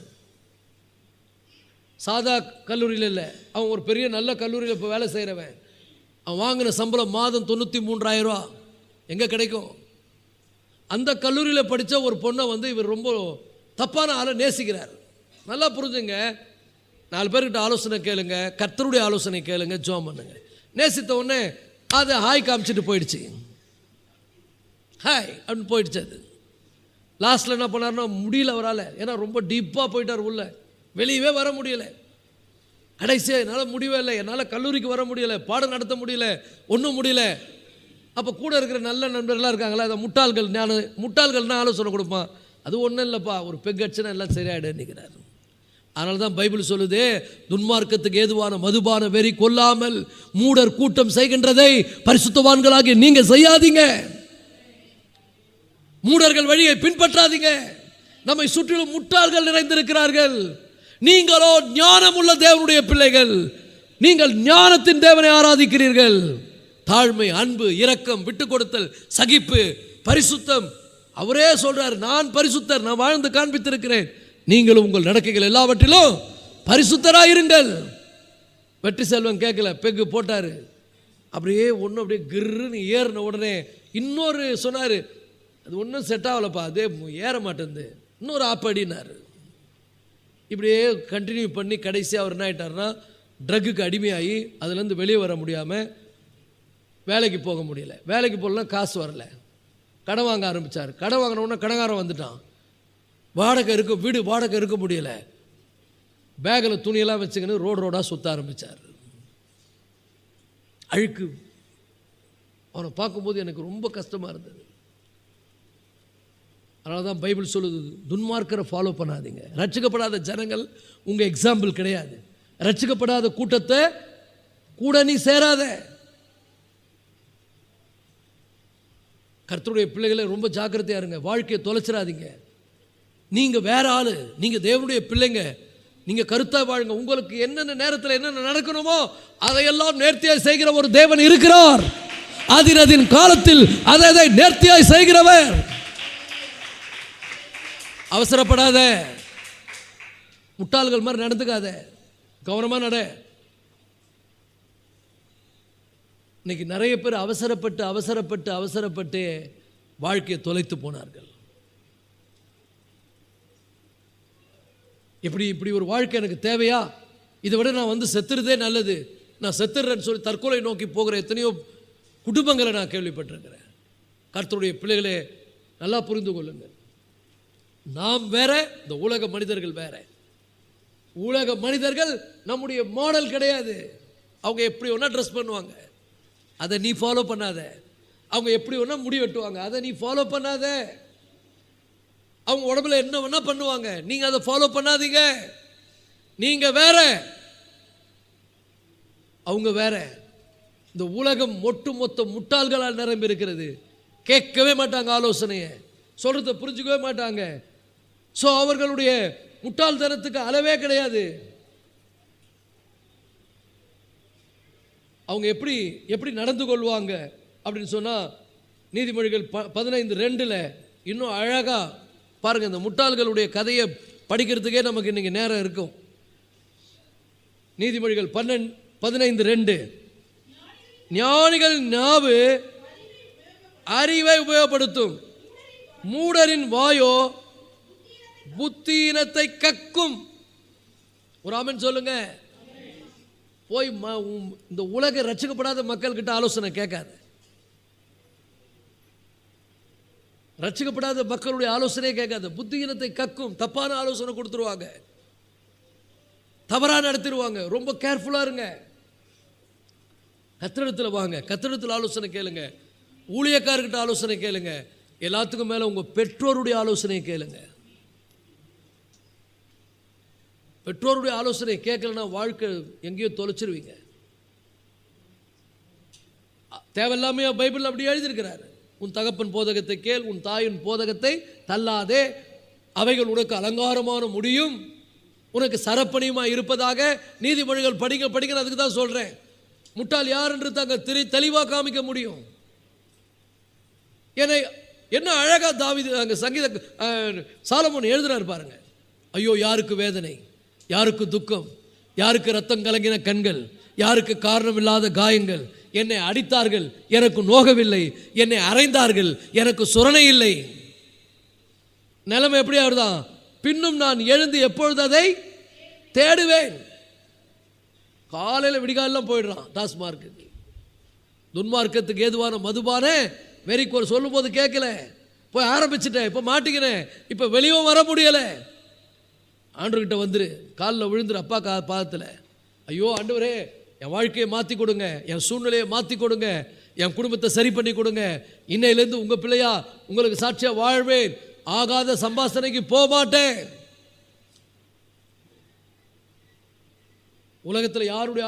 சாதா கல்லூரியில் இல்லை, அவன் ஒரு பெரிய நல்ல கல்லூரியில் இப்போ வேலை செய்கிறவன். அவன் வாங்கின சம்பளம் மாதம் 93,000 ரூபா. எங்கே கிடைக்கும்? அந்த கல்லூரியில் படித்த ஒரு பொண்ணை வந்து இவர் ரொம்ப தப்பான ஆளை நேசிக்கிறார். நல்லா புரிஞ்சுங்க, 4 பேர்கிட்ட ஆலோசனை கேளுங்க, கர்த்தருடைய ஆலோசனை கேளுங்க, ஜெபம் பண்ணுங்க. நேசித்த உடனே அதை ஹாய் காமிச்சிட்டு போயிடுச்சு. ஹாய் அப்படின்னு போயிடுச்சு. அது லாஸ்ட்டில் என்ன பண்ணார்னா முடியல அவரால், ஏன்னா ரொம்ப டீப்பாக போயிட்டார் உள்ள, வெளியவே வர முடியலை. கடைசியாக என்னால் முடியவே இல்லை, என்னால் கல்லூரிக்கு வர முடியலை, பாடம் நடத்த முடியல, ஒன்றும் முடியல. அப்போ கூட இருக்கிற நல்ல நண்பர்களாக இருக்காங்களா, அதை முட்டாள்கள்னா ஆலோசனை கொடுப்பான். அது ஒன்றும் இல்லைப்பா, ஒரு பெக்கடிச்சுன்னா எல்லாம் சரியாயிடு நிற்கிறார். அதனால தான் பைபிள் சொல்லுது, துன்மார்க்கத்துக்கு ஏதுவான மதுபான வெறி கொல்லாமல் மூடர் கூட்டம் செய்கின்றதை பரிசுத்தவான்களாகி நீங்க செய்யாதீங்க. மூடர்கள் வழியை பின்பற்றாதீங்க. நம்மை சுற்றிலும் முட்டாள்கள் நிறைந்திருக்கிறார்கள். நீங்களோ ஞானம் உள்ள தேவனுடைய பிள்ளைகள். நீங்கள் ஞானத்தின் தேவனை ஆராதிக்கிறீர்கள். தாழ்மை, அன்பு, இரக்கம், விட்டு கொடுத்தல், சகிப்பு, பரிசுத்தம். அவரே சொல்றார், நான் பரிசுத்தர், நான் வாழ்ந்து காண்பித்திருக்கிறேன், நீங்களும் உங்கள் நடக்கைகள் எல்லாவற்றிலும் பரிசுத்தராயிருங்கள். வெற்றி செல்வன் கேட்கல, பெக்கு போட்டாரு. அப்படியே ஒன்று அப்படியே கிருன்னு ஏறின உடனே இன்னொரு சொன்னார், அது ஒன்றும் செட் ஆகலப்பா, அதே ஏற மாட்டேங்குது, இன்னொரு ஆப்படினார். இப்படியே கண்டினியூ பண்ணி கடைசியாக அவர் என்ன ஆகிட்டார்னா ட்ரக்குக்கு அடிமையாகி அதுலேருந்து வெளியே வர முடியாமல் வேலைக்கு போக முடியல. வேலைக்கு போகலாம், காசு வரல, கடன் வாங்க ஆரம்பித்தார். கடன் வாங்கினோடனே கடங்காரன் வந்துட்டான். வீடு வாடகை இருக்க முடியல. பேக்கில் துணியெல்லாம் வச்சுக்கின்னு ரோடாக சுற்ற ஆரம்பித்தார். அழுக்கு. அவனை பார்க்கும்போது எனக்கு ரொம்ப கஷ்டமாக இருந்தது. அதனால தான் பைபிள் சொல்லுது, துன்மார்க்கரை ஃபாலோ பண்ணாதீங்க. ரட்சிக்கப்படாத ஜனங்கள் உங்கள் எக்ஸாம்பிள் கிடையாது. ரட்சிக்கப்படாத கூட்டத்தை கூட நீ சேராத. கர்த்தருடைய பிள்ளைகளை ரொம்ப ஜாக்கிரதையா இருங்க, வாழ்க்கையை தொலைச்சிடாதீங்க. நீங்க வேற ஆளு, நீங்க தேவனுடைய பிள்ளைங்க, நீங்க கருத்தா வாழுங்க. உங்களுக்கு என்னென்ன நேரத்தில் என்னென்ன நடக்கணுமோ அதையெல்லாம் நேர்த்தியாய் செய்கிற ஒரு தேவன் இருக்கிறார். அதின் காலத்தில் அதை நேர்த்தியாய் செய்கிறவர். அவசரப்படாத, முட்டாள்கள் மாதிரி நடந்துக்காத, கவனமா நட. இன்னைக்கு நிறைய பேர் அவசரப்பட்டு வாழ்க்கையை தொலைத்து போனார்கள். இப்படி ஒரு வாழ்க்கை எனக்கு தேவையா? இதை விட நான் வந்து செத்துறதே நல்லது, நான் செத்துறேன்னு சொல்லி தற்கொலை நோக்கி போகிற எத்தனையோ குடும்பங்களை நான் கேள்விப்பட்டிருக்கிறேன். கர்த்தருடைய பிள்ளைகளே, நல்லா புரிந்து கொள்ளுங்கள். நாம் வேற, இந்த உலக மனிதர்கள் வேற. உலக மனிதர்கள் நம்முடைய மாடல் கிடையாது. அவங்க எப்படி வேணா ட்ரெஸ் பண்ணுவாங்க, அதை நீ ஃபாலோ பண்ணாத. அவங்க எப்படி வேணா முடி வெட்டுவாங்க, அதை நீ ஃபாலோ பண்ணாத. அவங்க உடம்புல என்ன வேணா பண்ணுவாங்க, நீங்க அதை ஃபாலோ பண்ணாதீங்க. நீங்க வேற, அவங்க வேற. இந்த உலகம் ஒட்டுமொத்த முட்டாள்களால் நிரம்பி இருக்கிறது. கேட்கவே மாட்டாங்க, ஆலோசனையை சொல்றதை புரிஞ்சுக்கவே மாட்டாங்க. ஸோ அவர்களுடைய முட்டாள்தனத்துக்கு அளவே கிடையாது. அவங்க எப்படி நடந்து கொள்வாங்க அப்படின்னு சொன்னால், நீதிமொழிகள் 15:2 இன்னும் அழகா பாருங்க. இந்த முட்டாள்களுடைய கதையை படிக்கிறதுக்கே நமக்கு இன்னைக்கு நேரம் இருக்கும். நீதிமொழிகள் 15:2, ஞானிகள் நாவு அறிவை உபயோகப்படுத்தும், மூடரின் வாயோ புத்தீனத்தை கக்கும். ஒரு ஆமென் சொல்லுங்க. போய் இந்த உலக ரட்சிக்கப்படாத மக்கள் கிட்ட ஆலோசனை கேட்காது. ரட்சிக்கப்படாத மக்களுடைய ஆலோசனையே கேட்காது. புத்தீனத்தை கக்கும், தப்பான ஆலோசனை கொடுத்துருவாங்க, தவறா நடத்திடுவாங்க. ரொம்ப கேர்ஃபுல்லா இருங்க. கத்திரிடத்தில் வாங்க, கத்திரிடத்தில் ஆலோசனை கேளுங்க, ஊழியக்காரர்கிட்ட ஆலோசனை கேளுங்க, எல்லாத்துக்கும் மேல உங்க பெற்றோருடைய ஆலோசனை கேளுங்க. பெற்றோருடைய ஆலோசனை கேட்கலன்னா வாழ்க்கை எங்கேயோ தொலைச்சிருவீங்க. தேவையில்லாமையா பைபிள் அப்படி எழுதியிருக்கிறாரு. உன் தகப்பன் போதகத்தை கேள், உன் தாயின் போதகத்தை தள்ளாதே, அவைகள் உனக்கு அலங்காரமான முடியும், உனக்கு சரப்பணியுமா இருப்பதாக. நீதிமொழிகள் படிங்க, அதுக்கு தான் சொல்றேன். முட்டாள் யார் என்று தாங்க தெளிவாக காமிக்க முடியும். என்னை என்ன அழகா தாவீது அங்கே சங்கீத சாலமோன் எழுதுறாரு பாருங்க. ஐயோ யாருக்கு வேதனை, யாருக்கு துக்கம், யாருக்கு ரத்தம் கலங்கின கண்கள், யாருக்கு காரணம் இல்லாத காயங்கள். என்னை அடித்தார்கள், எனக்கு நோகவில்லை. என்னை அறைந்தார்கள், எனக்கு சுரணை இல்லை. நிலைமை எப்படி ஆகுதான்? பின்னும் நான் எழுந்து எப்பொழுது அதை தேடுவேன். காலையில் விடிகாலெல்லாம் போயிடுறான் டாஸ்மார்க்கு, துன்மார்க்கத்துக்கு ஏதுவான மதுபான வெறிக்கோர் சொல்லும் போது கேட்கல, போய் ஆரம்பிச்சுட்டேன், இப்போ மாட்டிக்கிறேன், இப்போ வெளியும் வர முடியலை. ஆண்டவர்கிட்ட வந்துரு, காலில் விழுந்துரு, அப்பா பாதத்தில். ஐயோ ஆண்டவரே, என் வாழ்க்கையை மாற்றி கொடுங்க, என் சூழ்நிலையை மாற்றி கொடுங்க, என் குடும்பத்தை சரி பண்ணி கொடுங்க. இன்னையிலேருந்து உங்கள் பிள்ளையா உங்களுக்கு சாட்சியாக வாழ்வேன், ஆகாத சம்பாசனைக்கு போக மாட்டேன். உலகத்தில் யாருடைய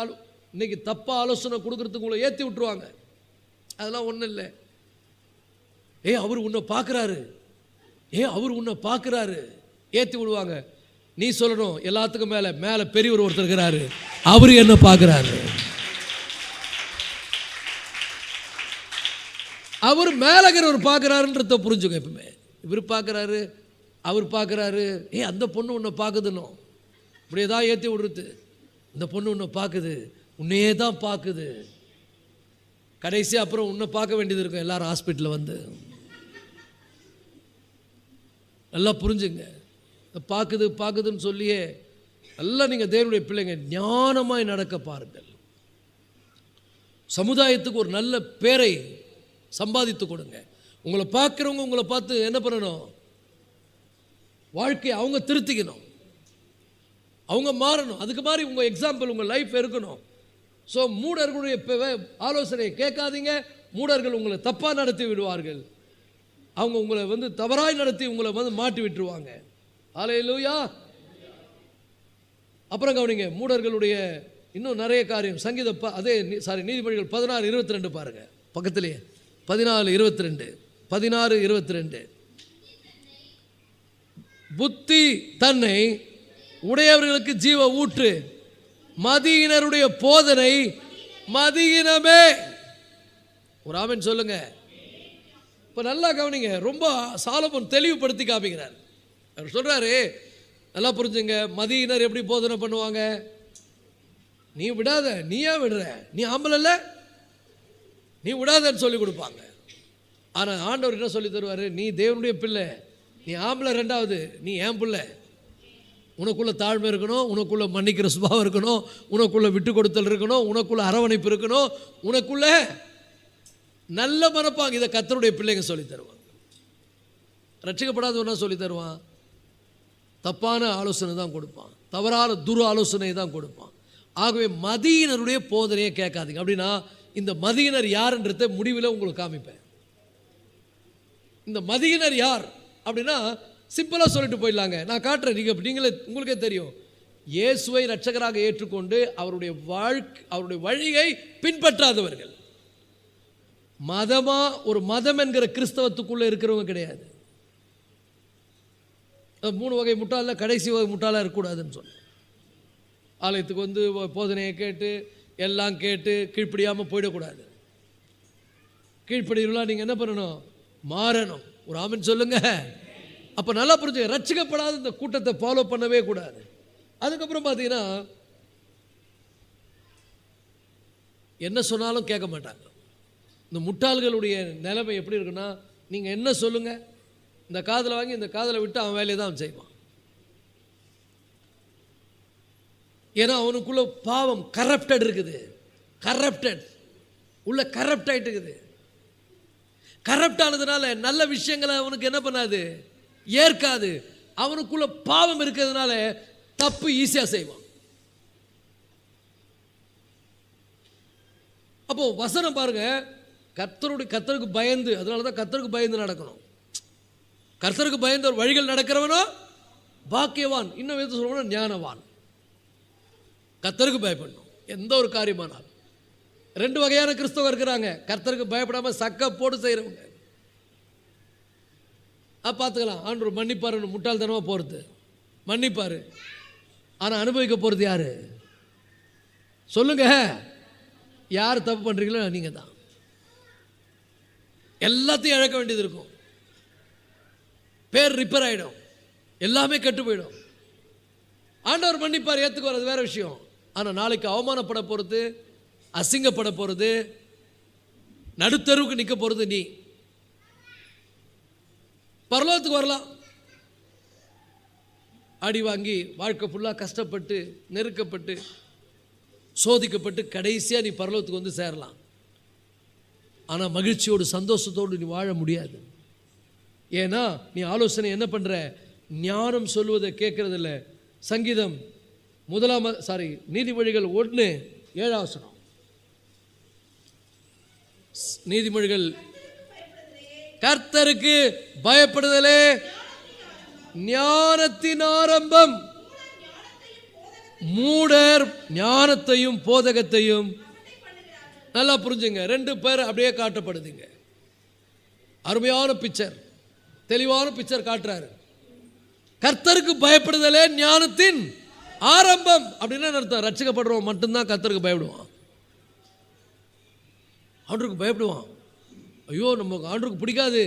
இன்னைக்கு தப்பாக ஆலோசனை கொடுக்கறதுக்கு உங்களை ஏற்றி விட்டுருவாங்க. அதெல்லாம் ஒன்றும் இல்லை. அவர் உன்னை பார்க்குறாரு, அவர் உன்னை பார்க்குறாரு, ஏற்றி விடுவாங்க. நீ சொல்லணும், எல்லாத்துக்கும் மேலே மேலே பெரியவர் ஒருத்தர் இருக்கிறாரு, அவரு என்ன பார்க்குறாரு, அவர் மேலகிறவர் பார்க்குறாருன்றத புரிஞ்சுக்க. எப்பவுமே இவர் பார்க்குறாரு, அவர் பார்க்குறாரு. அந்த பொண்ணு உன்னை பார்க்குதுன்னு இப்படியே தான் ஏற்றி விடுறது. இந்த பொண்ணு உன்னை பார்க்குது, உன்னையே தான் பார்க்குது. கடைசி அப்புறம் உன்னை பார்க்க வேண்டியது இருக்கும் எல்லாரும் ஹாஸ்பிட்டலில் வந்து. நல்லா புரிஞ்சுங்க. பார்க்குதுன்னு சொல்லியே நல்லா நீங்கள் தேவனுடைய பிள்ளைங்க ஞானமாய் நடக்க பாருங்கள். சமுதாயத்துக்கு ஒரு நல்ல பேரை சம்பாதித்து கொடுங்க. உங்களை பார்க்குறவங்க உங்களை பார்த்து என்ன பண்ணணும்? வாழ்க்கையை அவங்க திருத்திக்கணும், அவங்க மாறணும். அதுக்கு மாதிரி உங்கள் எக்ஸாம்பிள், உங்கள் லைஃப் இருக்கணும். ஸோ மூடர்களுடைய ஆலோசனையை கேட்காதீங்க. மூடர்கள் உங்களை தப்பாக நடத்தி விடுவார்கள். அவங்க உங்களை வந்து தவறாய் நடத்தி உங்களை வந்து மாட்டி விட்டுருவாங்க. ஹல்லேலூயா. அப்புறம் கவனிங்க, மூடர்களுடைய இன்னும் நிறைய காரியம். நீதிமொழிகள் 16:22 பாருங்க, பக்கத்திலேயே 14:22 16:22. புத்தி தன்னை உடையவர்களுக்கு ஜீவ ஊற்று, மதியினருடைய போதனை மதியினமே. ஒரு ஆமென் சொல்லுங்க. இப்போ நல்லா கவனிங்க, ரொம்ப சாலமோன் தெளிவுபடுத்தி காமிக்கிறார். அவர் சொல்றாரு, நல்லா புரிஞ்சுங்க, மதியினர் எப்படி போதனை பண்ணுவாங்க? நீ விடாத, நீ ஏன் விடுற, நீ ஆம்பளை, நீ விடாதன்னு சொல்லி கொடுப்பாங்க. ஆனால் ஆண்டவர் என்ன சொல்லி தருவார்? நீ தேவனுடைய பிள்ளை, நீ ஆம்பளை, ரெண்டாவது நீ ஏன் பிள்ளை. உனக்குள்ள தாழ்மை இருக்கணும், உனக்குள்ள மன்னிக்கிற சுபாவம் இருக்கணும், உனக்குள்ள விட்டு கொடுத்தல் இருக்கணும், உனக்குள்ள அரவணைப்பு இருக்கணும், உனக்குள்ள நல்ல மனப்பாங்க. இதை கர்த்தருடைய பிள்ளைங்க சொல்லி தருவாங்க. ரட்சிக்கப்படாதவனா சொல்லி தருவான்? தப்பான ஆலோசனை தான் கொடுப்பான், தவறான துரு ஆலோசனை தான் கொடுப்பான். ஆகவே மதியினருடைய போதனையை கேட்காதீங்க. அப்படின்னா இந்த மதியினர் யாருன்றத முடிவில் உங்களுக்கு காமிப்பேன். இந்த மதியினர் யார் அப்படின்னா சிம்பிளாக சொல்லிட்டு போயிடலாங்க. நான் காட்டுறேன், நீங்களே உங்களுக்கே தெரியும். இயேசுவை இரட்சகராக ஏற்றுக்கொண்டு அவருடைய வழியை பின்பற்றாதவர்கள். ஒரு மதம் என்கிற கிறிஸ்தவத்துக்குள்ளே இருக்கிறவங்க கிடையாது. 3 வகை முட்டாள, கடைசி வகை முட்டாளாக இருக்கக்கூடாதுன்னு சொன்னேன். ஆலயத்துக்கு வந்து போதனையை கேட்டு எல்லாம் கேட்டு கீழ்ப்படியாமல் போயிடக்கூடாது. கீழ்ப்படியலாம். நீங்கள் என்ன பண்ணணும்? மாறணும். ஒரு ஆமென் சொல்லுங்க. அப்போ நல்லா புரிஞ்சுங்க, ரட்சிக்கப்படாத இந்த கூட்டத்தை ஃபாலோ பண்ணவே கூடாது. அதுக்கப்புறம் பார்த்தீங்கன்னா என்ன சொன்னாலும் கேட்க மாட்டாங்க. இந்த முட்டாள்களுடைய நிலைமை எப்படி இருக்குன்னா, நீங்கள் என்ன சொல்லுங்கள், இந்த காதில் வாங்கி இந்த காதில் விட்டு அவன் வேலையை தான் அவன் செய்வான். ஏன்னா அவனுக்குள்ள பாவம் கரப்டட் இருக்குது. உள்ள கரப்ட் ஆகிட்டு இருக்குது. கரப்ட் ஆனதுனால நல்ல விஷயங்களை அவனுக்கு என்ன பண்ணாது? ஏற்காது. அவனுக்குள்ள பாவம் இருக்கிறதுனால தப்பு ஈஸியாக செய்வான். அப்போ வசனம் பாருங்க, கர்த்தருக்கு பயந்து, அதனால தான் கர்த்தருக்கு பயந்து நடக்கணும். கர்த்தருக்கு பயந்த ஒரு வழிகள் நடக்கிறவனோ பாக்கியவான், இன்னும் எது சொல்லணும், ஞானவான். கர்த்தருக்கு பயப்படணும் எந்த ஒரு காரியமானாலும். 2 வகையான கிறிஸ்தவம் இருக்கிறாங்க. கர்த்தருக்கு பயப்படாம சக்க போட்டு செய்கிறவங்க. பார்த்துக்கலாம், ஆண்டவர் மன்னிப்பாரு, முட்டாள்தனமாக போகிறது மன்னிப்பாரு. ஆனால் அனுபவிக்க போகிறது யாரு? சொல்லுங்க. யார் தப்பு பண்ணுறீங்களோ நீங்கள் தான். எல்லாத்தையும் இழக்க வேண்டியது இருக்கும். பேர் ரிப்பேர் ஆகிடும், எல்லாமே கெட்டு போயிடும். ஆண்டவர் மன்னிப்பார், ஏற்றுக்குவார், அது வேற விஷயம். ஆனால் நாளைக்கு அவமானப்பட போகிறது, அசிங்கப்பட போகிறது, நடுத்தருவுக்கு நிற்க போகிறது நீ. பரலோகத்துக்கு வரலாம், அடி வாங்கி வாழ்க்கை ஃபுல்லாக கஷ்டப்பட்டு நெருக்கப்பட்டு சோதிக்கப்பட்டு கடைசியாக நீ பரலோகத்துக்கு வந்து சேரலாம். ஆனால் மகிழ்ச்சியோடு சந்தோஷத்தோடு நீ வாழ முடியாது. ஏன்னா நீ ஆலோசனை என்ன பண்ணுற, ஞானம் சொல்வதை கேட்கறதில்ல. சங்கீதம் நீதிமொழிகள் 1:7 நீதிமொழிகள், கர்த்தருக்கு பயப்படுதலே ஞானத்தின் ஆரம்பம், மூடர் ஞானத்தையும் போதகத்தையும். நல்லா புரிஞ்சுங்க, 2 பேர் அப்படியே காட்டப்படுதுங்க. அருமையான பிக்சர், தெளிவான பிக்சர் காட்டுறாரு. கர்த்தருக்கு பயப்படுதலே ஞானத்தின் ஆரம்பம் அப்படின்னா அர்த்தம், ரட்சிக்கப்படுறவன் மட்டும்தான் கர்த்தருக்கு பயப்படுவான். ஆண்டவருக்கு பயப்படுவான். ஐயோ நம்ம ஆண்டவருக்கு பிடிக்காது,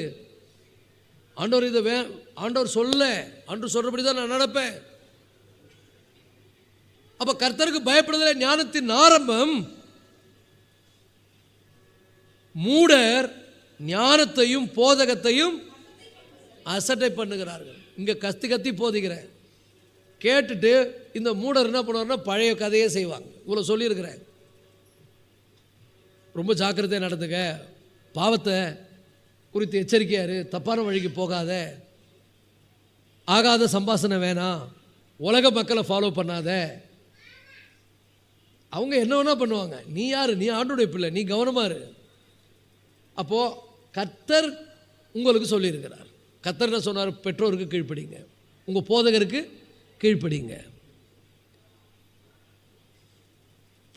ஆண்டவர் இதை ஆண்டவர் ஆண்டவர் சொல்றபடி தான் நான் நடப்பேன். அப்ப கர்த்தருக்கு பயப்படுதலே ஞானத்தின் ஆரம்பம், மூடர் ஞானத்தையும் போதகத்தையும் அசட்டை பண்ணுகிறார்கள். இங்க கத்தி போதிக்கிறேன், கேட்டுட்டு இந்த மூடர் என்ன பண்ணுவார்னா பழைய கதையே செய்வாங்க. இவ்வளோ சொல்லியிருக்கிறேன், ரொம்ப ஜாக்கிரதையாக நடந்துக்க, பாவத்தை குறித்து எச்சரிக்கையாரு, தப்பான வழிக்கு போகாத, ஆகாத சம்பாஷணை வேணாம், உலக மக்களை ஃபாலோ பண்ணாத. அவங்க என்ன வேணா பண்ணுவாங்க, நீ யார், நீ ஆண்டோடைய பிள்ளை, நீ கவனமா இரு. அப்போது கர்த்தர் உங்களுக்கு சொல்லியிருக்கிறார். கர்த்தர் என்ன சொன்னார், பெற்றோருக்கு கீழ்ப்படிங்க, உங்கள் போதகருக்கு கீழ்ப்படிங்க.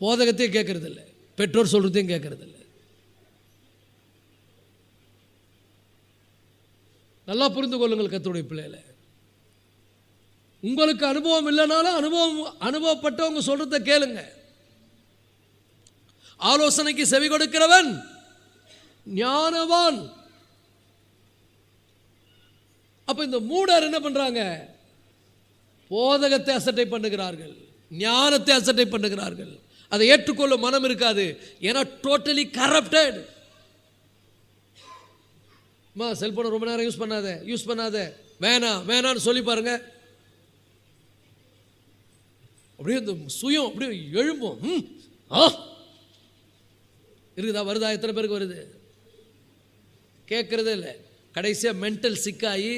போதகத்தையும் கேட்கறது இல்லை, பெற்றோர் சொல்றதையும் கேட்கறது இல்லை. நல்லா புரிந்து கொள்ளுங்கள் கர்த்தருடைய பிள்ளைகளை. உங்களுக்கு அனுபவம் இல்லைனாலும் அனுபவப்பட்டவங்க சொல்றதை கேளுங்க. ஆலோசனைக்கு செவி கொடுக்கிறவன் ஞானவான். அப்ப இந்த மூடர் என்ன பண்றாங்க, போதகத்தை அசட்டை பண்ணுகிறார்கள், ஞானத்தை அசட்டை பண்ணுகிறார்கள். அதை ஏற்றுக்கொள்ள மனம் இருக்காது, ஏன்னா டோட்டலி கரப்டட். செல்போனை ரொம்ப நேரம் யூஸ் பண்ணாத வேணான்னு சொல்லி பாருங்க, அப்படியே இந்த சுயம் அப்படியே எழும்பும். இருக்குதா, வருதா, எத்தனை பேருக்கு வருது? கேட்கறதே இல்லை. கடைசியாக மென்டல் சிக்காகி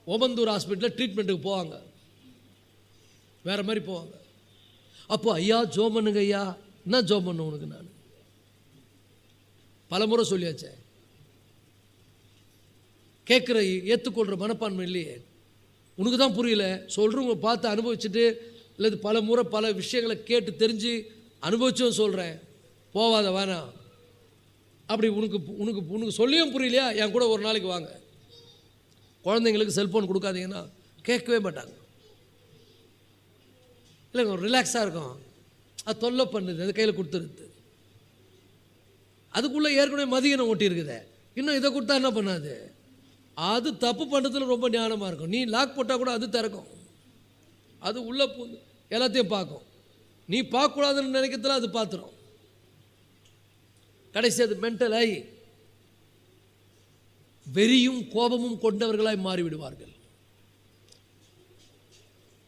ஓமந்தூர் ஹாஸ்பிட்டலில் ட்ரீட்மெண்ட்டுக்கு போவாங்க, வேற மாதிரி போவாங்க. அப்போ ஐயா ஜோம் பண்ணுங்க, ஐயா என்ன ஜோம் பண்ண உனக்கு, நான் பல முறை சொல்லியாச்சே, கேட்குற ஏற்றுக்கொள்கிற மனப்பான்மை இல்லையே. உனக்கு தான் புரியல, சொல்கிறவங்க பார்த்து அனுபவிச்சுட்டு, இல்லை பல முறை பல விஷயங்களை கேட்டு தெரிஞ்சு அனுபவிச்சும் சொல்கிறேன், போவாத வேணாம். அப்படி உனக்கு சொல்லியும் புரியலையா, என் கூட ஒரு நாளைக்கு வாங்க. குழந்தைங்களுக்கு செல்ஃபோன் கொடுக்காதீங்கன்னா கேட்கவே மாட்டாங்க. இல்லைங்க ரிலாக்ஸாக இருக்கும், அது தொல்லை பண்ணுது, அது கையில் கொடுத்துருது. அதுக்குள்ளே ஏற்கனவே மதியனை ஓட்டி இருக்குதே, இன்னும் இதை கொடுத்தா என்ன பண்ணாது? அது தப்பு பண்ணுறதுல ரொம்ப ஞானமாக இருக்கும். நீ லாக் போட்டால் கூட அது திறக்கும், அது உள்ளே எல்லாத்தையும் பார்க்கும். நீ பார்க்கக்கூடாதுன்னு நினைக்கிறதுல அது பார்த்துரும். கடைசி அது மென்டல் ஆகி வெறியும் கோபமும் கொண்டவர்களாய் மாறிவிடுவார்கள்.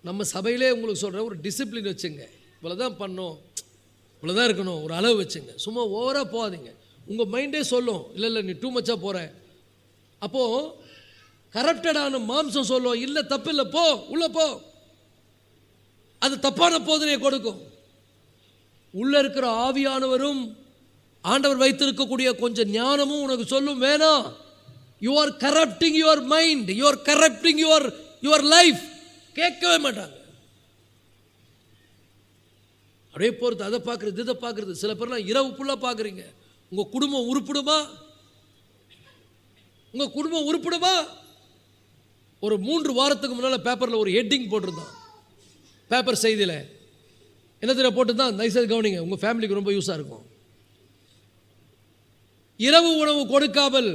நம்ம சபையிலே உங்களுக்கு சொல்கிற ஒரு டிசிப்ளின் வச்சுங்க, இவ்வளோதான் பண்ணோம், இவ்வளோதான் இருக்கணும், ஒரு அளவு வச்சுங்க. சும்மா ஓவராக போகாதீங்க. உங்கள் மைண்டே சொல்லும், இல்லை நீ டூ மச்சாக போகிற. அப்போது கரப்டடான மாம்சம் சொல்லும், இல்லை தப்பு இல்லை, போ உள்ளே போ. அது தப்பான போதனையை கொடுக்கும். உள்ளே இருக்கிற ஆவியானவரும் ஆண்டவர் வைத்திருக்கக்கூடிய கொஞ்சம் ஞானமும் உனக்கு சொல்லும், வேணாம், you are corrupting your mind, you are corrupting your life. கேட்கவே மாட்டாங்க. அப்படியே போகிறது, அதை பார்க்குறது, இதை பார்க்குறது. சில பேர்லாம் இரவு ஃபுல்லாக பார்க்குறீங்க. உங்கள் குடும்பம் உருப்பிடுமா? உங்கள் குடும்பம் உருப்பிடுமா? ஒரு 3 வாரத்துக்கு முன்னால் பேப்பரில் ஒரு ஹெட்டிங் போட்டிருந்தான், பேப்பர் செய்தியில் என்ன தெரிய போட்டுதான், தயவுசெய்து கவனிங்க, உங்கள் ஃபேமிலிக்கு ரொம்ப யூஸாக இருக்கும். இரவு உணவு கொடுக்காமல்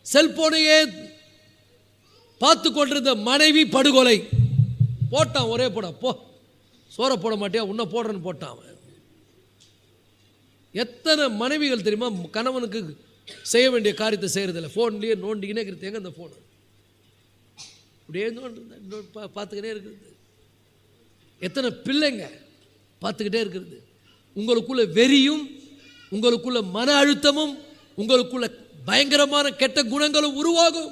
செல்போனையே பார்த்து கொண்டிருந்த மனைவி படுகொலை. போட்டான், ஒரே போட, போ சோற போட மாட்டியா, உன்னை போடுறன்னு போட்டான் அவன். எத்தனை மனைவிகள் தெரியுமா கணவனுக்கு செய்ய வேண்டிய காரியத்தை செய்யறதில்ல, ஃபோன்லேயே நோண்டிக்கினே இருக்கிறது. எங்க அந்த ஃபோனு அப்படியே பார்த்துக்கிட்டே இருக்கிறது. எத்தனை பிள்ளைங்க பார்த்துக்கிட்டே இருக்கிறது. உங்களுக்குள்ள வெறியும், உங்களுக்குள்ள மன அழுத்தமும், உங்களுக்குள்ள பயங்கரமான கெட்ட குணங்களும் உருவாகும்.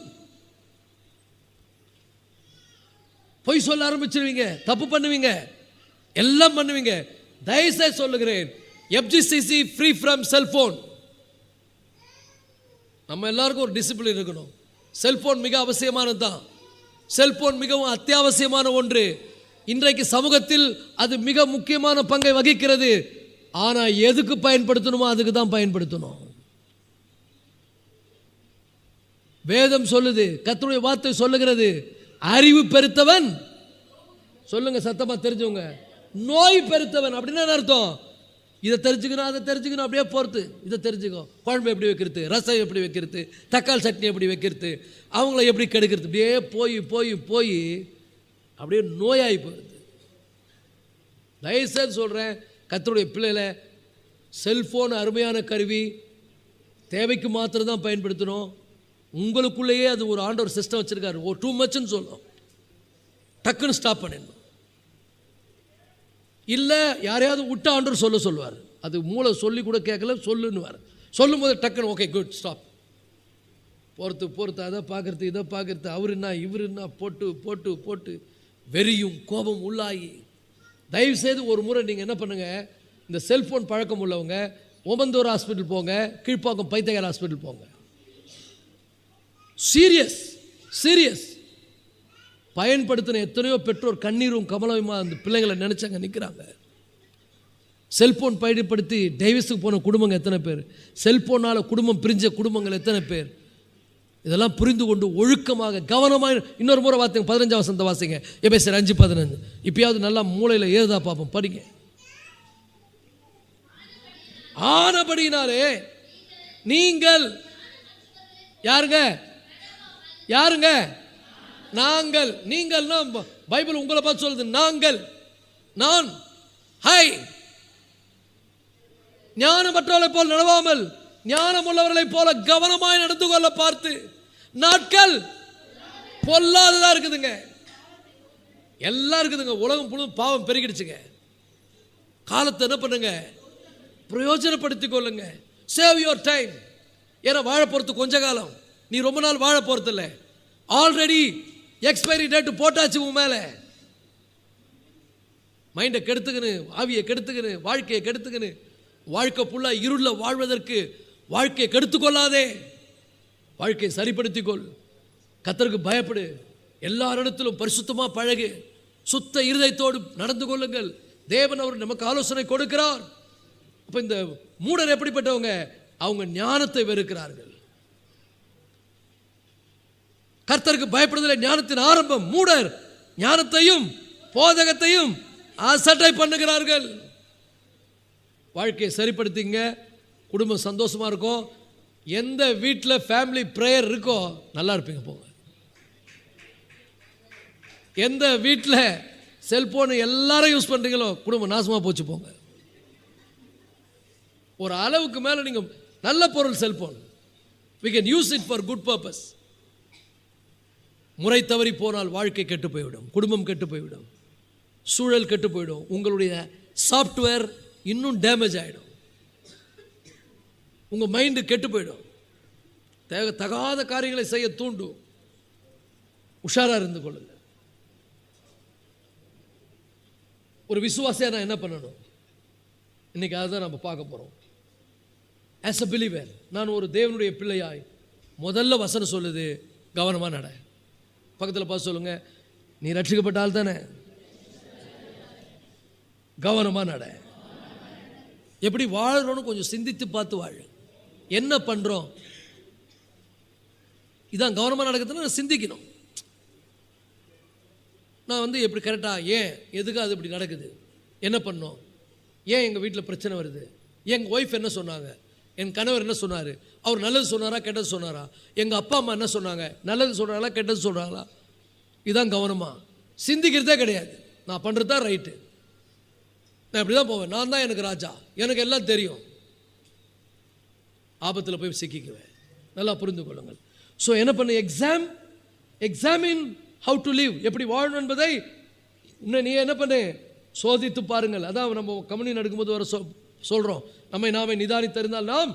பொய் சொல்ல ஆரம்பிச்சிருவீங்க, தப்பு பண்ணுவீங்க, எல்லாம் பண்ணுவீங்க. தயவுசெய்து சொல்லுகிறேன், FGCC ஃப்ரீ ஃப்ரம் செல்போன். நம்ம எல்லாருக்கும் ஒரு டிசிப்ளின் இருக்கணும். செல்போன் மிக அவசியமானது தான். செல்போன் மிகவும் அத்தியாவசியமான ஒன்று. இன்றைக்கு சமூகத்தில் அது மிக முக்கியமான பங்கை வகிக்கிறது. ஆனால் எதுக்கு பயன்படுத்தணுமோ அதுக்கு தான் பயன்படுத்தணும். வேதம் சொல்லுது, கர்த்தருடைய வார்த்தை சொல்லுகிறது, அறிவு பெருத்தவன், சொல்லுங்க சத்தமா தெரிஞ்சவங்க, நோய் பெருத்தவன். அப்படின்னா என்ன அர்த்தம்? இதை தெரிஞ்சுக்கணும், அதை தெரிஞ்சுக்கணும், அப்படியே போகிறது. இதை தெரிஞ்சுக்கோ, குழம்பு எப்படி வைக்கிறது, ரசம் எப்படி வைக்கிறது, தக்காளி சட்னி எப்படி வைக்கிறது, அவங்கள எப்படி கெடுக்கிறது, அப்படியே போய் போய் போய் அப்படியே நோயாகி போகிறது. தயவுசெய்து சொல்கிறேன், கர்த்தருடைய பிள்ளைகளை, செல்ஃபோன் அருமையான கருவி, தேவைக்கு மாத்திரம் தான் பயன்படுத்தணும். உங்களுக்குள்ளேயே அது ஒரு ஆண்டவர் சிஸ்டம் வச்சுருக்காரு. ஓ டூ மச்ன்னு சொல்லும், டக்குன்னு ஸ்டாப் பண்ணிடணும். இல்லை யாரையாவது விட்ட ஆண்டவர் சொல்லுவார். அது மூளை சொல்லி கூட கேட்கல, சொல்லுன்னுவார். சொல்லும் போது டக்குன்னு ஓகே குட் ஸ்டாப். பொறுத்து அதை பார்க்குறது, இதை பார்க்குறது, அவர் என்ன இவர் என்ன போட்டு போட்டு போட்டு வெறியும் கோபம் உள்ளாகி. தயவுசெய்து ஒரு முறை நீங்கள் என்ன பண்ணுங்கள், இந்த செல்ஃபோன் பழக்கம் உள்ளவங்க ஓமந்தூர் ஹாஸ்பிட்டல் போங்க, கீழ்ப்பாக்கம் பைத்தியக்கார ஹாஸ்பிட்டல் போங்க. சீரியஸ் பயன்படுத்தின எத்தனையோ பெற்றோர் கண்ணீரும் கமலமா அந்த பிள்ளைங்களை நினைச்சாங்க நிற்கிறாங்க. செல்போன் பயன்படுத்தி டைவர்ஸுக்கு போன குடும்பங்கள் எத்தனை பேர், செல்போனால் குடும்பம் பிரிஞ்ச குடும்பங்கள் எத்தனை பேர். இதெல்லாம் புரிந்து கொண்டு ஒழுக்கமாக கவனமாக. இன்னொரு முறை வாசிங்க, 15ஆம் வசனத்தை வாசிங்க, எபேசியர் 5:15. இப்பயாவது நல்லா மூளையில் ஏறுதா பார்ப்போம், படிங்க. ஆனபடினாலே நீங்கள் யாருங்க நாங்கள். நீங்கள்னா பைபிள் உங்களை பார்த்து சொல்லுது, நாங்கள், நான், ஹை. ஞானமற்றவர்களை போல் நடவாமல் ஞானம் உள்ளவர்களை போல கவனமாய் நடந்து கொள்ள பார்த்து. நாட்கள் பொல்லாததா இருக்குதுங்க, எல்லாம் இருக்குதுங்க. உலகம் முழுவதும் பாவம் பெருகிடுச்சுங்க. காலத்தை என்ன பண்ணுங்க, பிரயோஜனப்படுத்திக் கொள்ளுங்க. Save your time. ஏன்னா வாழ போகிறது கொஞ்ச காலம், நீ ரொம்ப நாள் வாழ போகிறது இல்லை. ஆல்ரெடி எக்ஸ்பைரி டேட் போட்டாச்சு உன் மேலே. மைண்டை கெடுத்துக்கின்னு, ஆவியை கெடுத்துக்கின்னு, வாழ்க்கையை கெடுத்துக்கின்னு, வாழ்க்கை ஃபுல்லாக இருளில் வாழ்வதற்கு வாழ்க்கையை கெடுத்துக்கொள்ளாதே. வாழ்க்கையை சரிப்படுத்திக்கொள். கர்த்தருக்கு பயப்படு. எல்லா இடத்திலும் பரிசுத்தமாக பழகு. சுத்த இருதயத்தோடு நடந்து கொள்ளுங்கள். தேவன் அவர் நமக்கு ஆலோசனை கொடுக்கிறார். அப்போ இந்த மூடர் எப்படிப்பட்டவங்க? அவங்க ஞானத்தை வெறுக்கிறார்கள். கர்த்தருக்கு பயப்படுதல் ஞானத்தின் ஆரம்பம். மூடர் ஞானத்தையும் போதகத்தையும் அசட்டை பண்ணுகிறார்கள். வாழ்க்கையை சரிப்படுத்திங்க, குடும்பம் சந்தோஷமா இருக்கும். எந்த வீட்டில் ஃபேமிலி ப்ரேயர் இருக்கோ நல்லா இருப்பீங்க போங்க. எந்த வீட்டில் செல்போன் எல்லாரும் யூஸ் பண்ணுறீங்களோ குடும்பம் நாசமாக போச்சு போங்க. ஒரு அளவுக்கு மேலே நீங்கள் நல்ல பொருள் cellphone, we can use it for good purpose. முறை தவறி போனால் வாழ்க்கை கெட்டு போய்விடும், குடும்பம் கெட்டு போய்விடும், சூழல் கெட்டு போய்டும், உங்களுடைய சாஃப்ட்வேர் இன்னும் டேமேஜ் ஆகிடும், உங்கள் மைண்டு கெட்டு போய்டும், தகாத காரியங்களை செய்ய தூண்டும். உஷாராக இருந்து கொள்ளுங்க. ஒரு விசுவாசியாக நான் என்ன பண்ணணும் இன்னைக்கு அதுதான் நம்ம பார்க்க போகிறோம். ஆஸ் அ பிலீவர், நான் ஒரு தேவனுடைய பிள்ளையாய் முதல்ல வசனம் சொல்லுது, கவனமாக நட. பக்கத்தில் பார்த்து சொல்லுங்க, நீ ரட்சிக்கப்பட்டால் தானே, கவனமாக நட. எப்படி வாழணும்னு கொஞ்சம் சிந்தித்து பார்த்து வாழ. என்ன பண்ணுறோம், இதான் கவனமாக நடக்கிறதுனா சிந்திக்கணும். நான் எப்படி கரெக்டாக, ஏன் எதுக்கு அது இப்படி நடக்குது, என்ன பண்ணோம், ஏன் எங்கள் வீட்டில் பிரச்சனை வருது, எங்கள் ஒய்ஃப் என்ன சொன்னாங்க, என் கணவர் என்ன சொன்னார், அவர் நல்லது சொன்னாரா கெட்டது சொன்னாரா, எங்கள் அப்பா அம்மா என்ன சொன்னாங்க, நல்லது சொல்கிறாங்களா கெட்டது சொல்கிறாங்களா, இதுதான் கவனமா. சிந்திக்கிறதே கிடையாது. நான் பண்ணுறது தான் ரைட்டு, நான் இப்படி தான் போவேன், நான் தான் எனக்கு ராஜா, எனக்கு எல்லாம் தெரியும். ஆபத்தில் போய் சிக்கிக்குவேன். நல்லா புரிந்து கொள்ளுங்கள். ஸோ என்ன பண்ணு, எக்ஸாமின் ஹவு டு லிவ், எப்படி வாழணும் என்பதை இன்னும் நீ என்ன பண்ணு, சோதித்து பாருங்கள். அதான் நம்ம கம்யூனியன் நடக்கும்போது வர சொல்கிறோம், நம்மை நாமே நிதானித்தறிந்தால் நாம்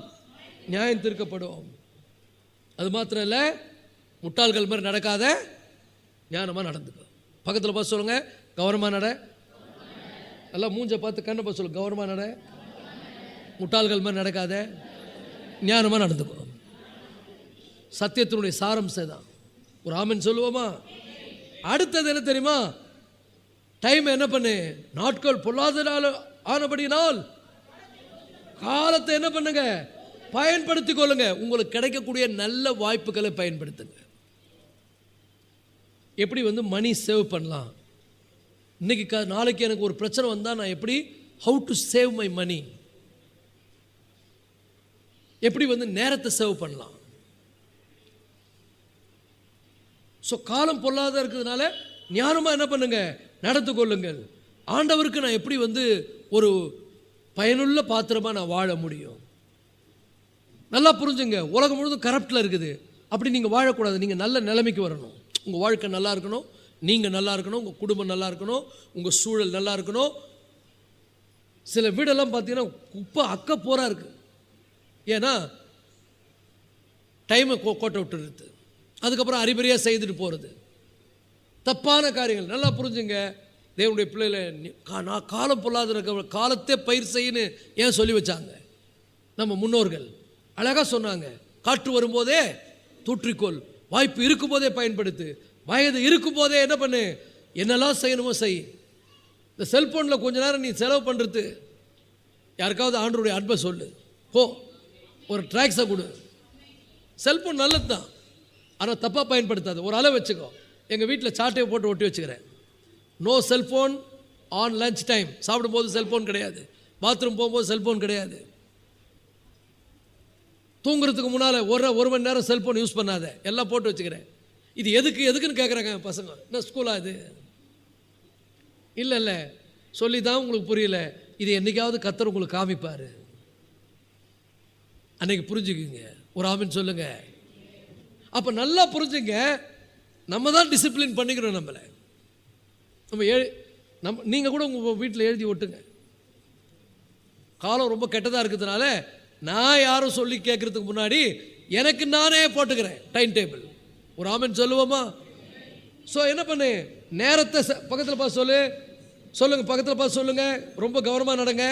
நியாயம் தீர்க்கப்படுவோம். அது மாத்திரம் இல்லை, முட்டாள்கள் மாதிரி நடக்காத, ஞானமாக நடந்துக்கும். பக்கத்தில் பார்த்து சொல்லுங்க, கவனமாக நட. எல்லாம் மூஞ்சை பார்த்து கண்ணை பார்த்து சொல்லுங்க, கவனமாக நட. முட்டாள்கள் மாதிரி நடக்காத, ஞானமாக நடந்துக்கும். சத்தியத்தினுடைய சாரம்சம் தான். ஒரு ஆமென் சொல்லுவோமா? அடுத்தது என்ன தெரியுமா? டைம் என்ன பண்ணு, நாட்கள் பொல்லாத ஆனபடினால் காலத்தை என்ன பண்ணுங்க, பயன்படுத்திக் கொள்ளுங்க. உங்களுக்கு கிடைக்கக்கூடிய நல்ல வாய்ப்புகளை பயன்படுத்துங்க. எப்படி மணி சேவ் பண்ணலாம், இன்னைக்கு நாளைக்கு எனக்கு ஒரு பிரச்சனை வந்தால் நான் எப்படி, how to save my money, எப்படி நேரத்தை சேவ் பண்ணலாம். ஸோ காலம் பொல்லாத இருக்கிறதுனால ஞானமாக என்ன பண்ணுங்க, நடந்து கொள்ளுங்கள். ஆண்டவருக்கு நான் எப்படி ஒரு பயனுள்ள பாத்திரமாக நான் வாழ முடியும். நல்லா புரிஞ்சுங்க, உலகம் முழுவதும் கரப்டில் இருக்குது. அப்படி நீங்கள் வாழக்கூடாது. நீங்கள் நல்ல நிலைமைக்கு வரணும். உங்கள் வாழ்க்கை நல்லா இருக்கணும், நீங்கள் நல்லா இருக்கணும், உங்கள் குடும்பம் நல்லா இருக்கணும், உங்கள் சூழல் நல்லா இருக்கணும். சில வீடெல்லாம் பார்த்தீங்கன்னா குப்பை அக்க போரா இருக்குது. ஏன்னா டைமை கோட்டை விட்டுருது, அதுக்கப்புறம் அறிபறியாக செய்துட்டு போகிறது, தப்பான காரியங்கள். நல்லா புரிஞ்சுங்க, தேவனுடைய பிள்ளைகளை நான் காலம் பொல்லாத இருக்க காலத்தை பயிர் செய்யன்னு ஏன் சொல்லி வச்சாங்க? நம்ம முன்னோர்கள் அழகாக சொன்னாங்க, காற்று வரும்போதே தூற்றிக்கொள், வாய்ப்பு இருக்கும்போதே பயன்படுத்து, வயது இருக்கும்போதே என்ன பண்ணு, என்னெல்லாம் செய்யணுமோ செய். இந்த செல்ஃபோனில் கொஞ்ச நேரம் நீ செலவு பண்ணுறது, யாருக்காவது ஆண்டவருடைய அன்பை சொல்லு, போ ஒரு ட்ராக்ஸை கொடு. செல்ஃபோன் நல்லது தான், ஆனால் தப்பாக பயன்படுத்தாது. ஒரு அளவு வச்சுக்கோ. எங்கள் வீட்டில் சாட்டையை போட்டு ஒட்டி வச்சுக்கிறேன், no cellphone on lunch time. சாப்பிடும்போது செல்ஃபோன் கிடையாது, பாத்ரூம் போகும்போது செல்ஃபோன் கிடையாது, தூங்குறதுக்கு முன்னால் ஒரு மணி நேரம் செல்ஃபோன் யூஸ் பண்ணாத, எல்லாம் போட்டு வச்சுக்கிறேன். இது எதுக்குன்னு கேட்குறாங்க பசங்க. என்ன ஸ்கூலா இது? இல்லை சொல்லி தான் உங்களுக்கு புரியல. இது என்றைக்காவது கர்த்தர் உங்களுக்கு காமிப்பார், அன்னைக்கு புரிஞ்சுக்குங்க. ஒரு ஆமென் சொல்லுங்க. அப்போ நல்லா புரிஞ்சுங்க, நம்ம தான் டிசிப்ளின் பண்ணிக்கிறோம் நம்மளை. நீங்கள் கூட உங்கள் வீட்டில் எழுதி ஒட்டுங்க. காலம் ரொம்ப கெட்டதாக இருக்கிறதுனால நான் யாரும் சொல்லி கேட்கறதுக்கு முன்னாடி எனக்கு நானே போட்டுக்கிறேன் டைம் டேபிள். ஒரு ஆமென் சொல்லுவோமா? ஸோ என்ன பண்ணு, நேரத்தை பக்கத்தில் பார்த்து சொல்லுங்க, பக்கத்தில் பார்த்து சொல்லுங்க, ரொம்ப கவனமாக நடங்க,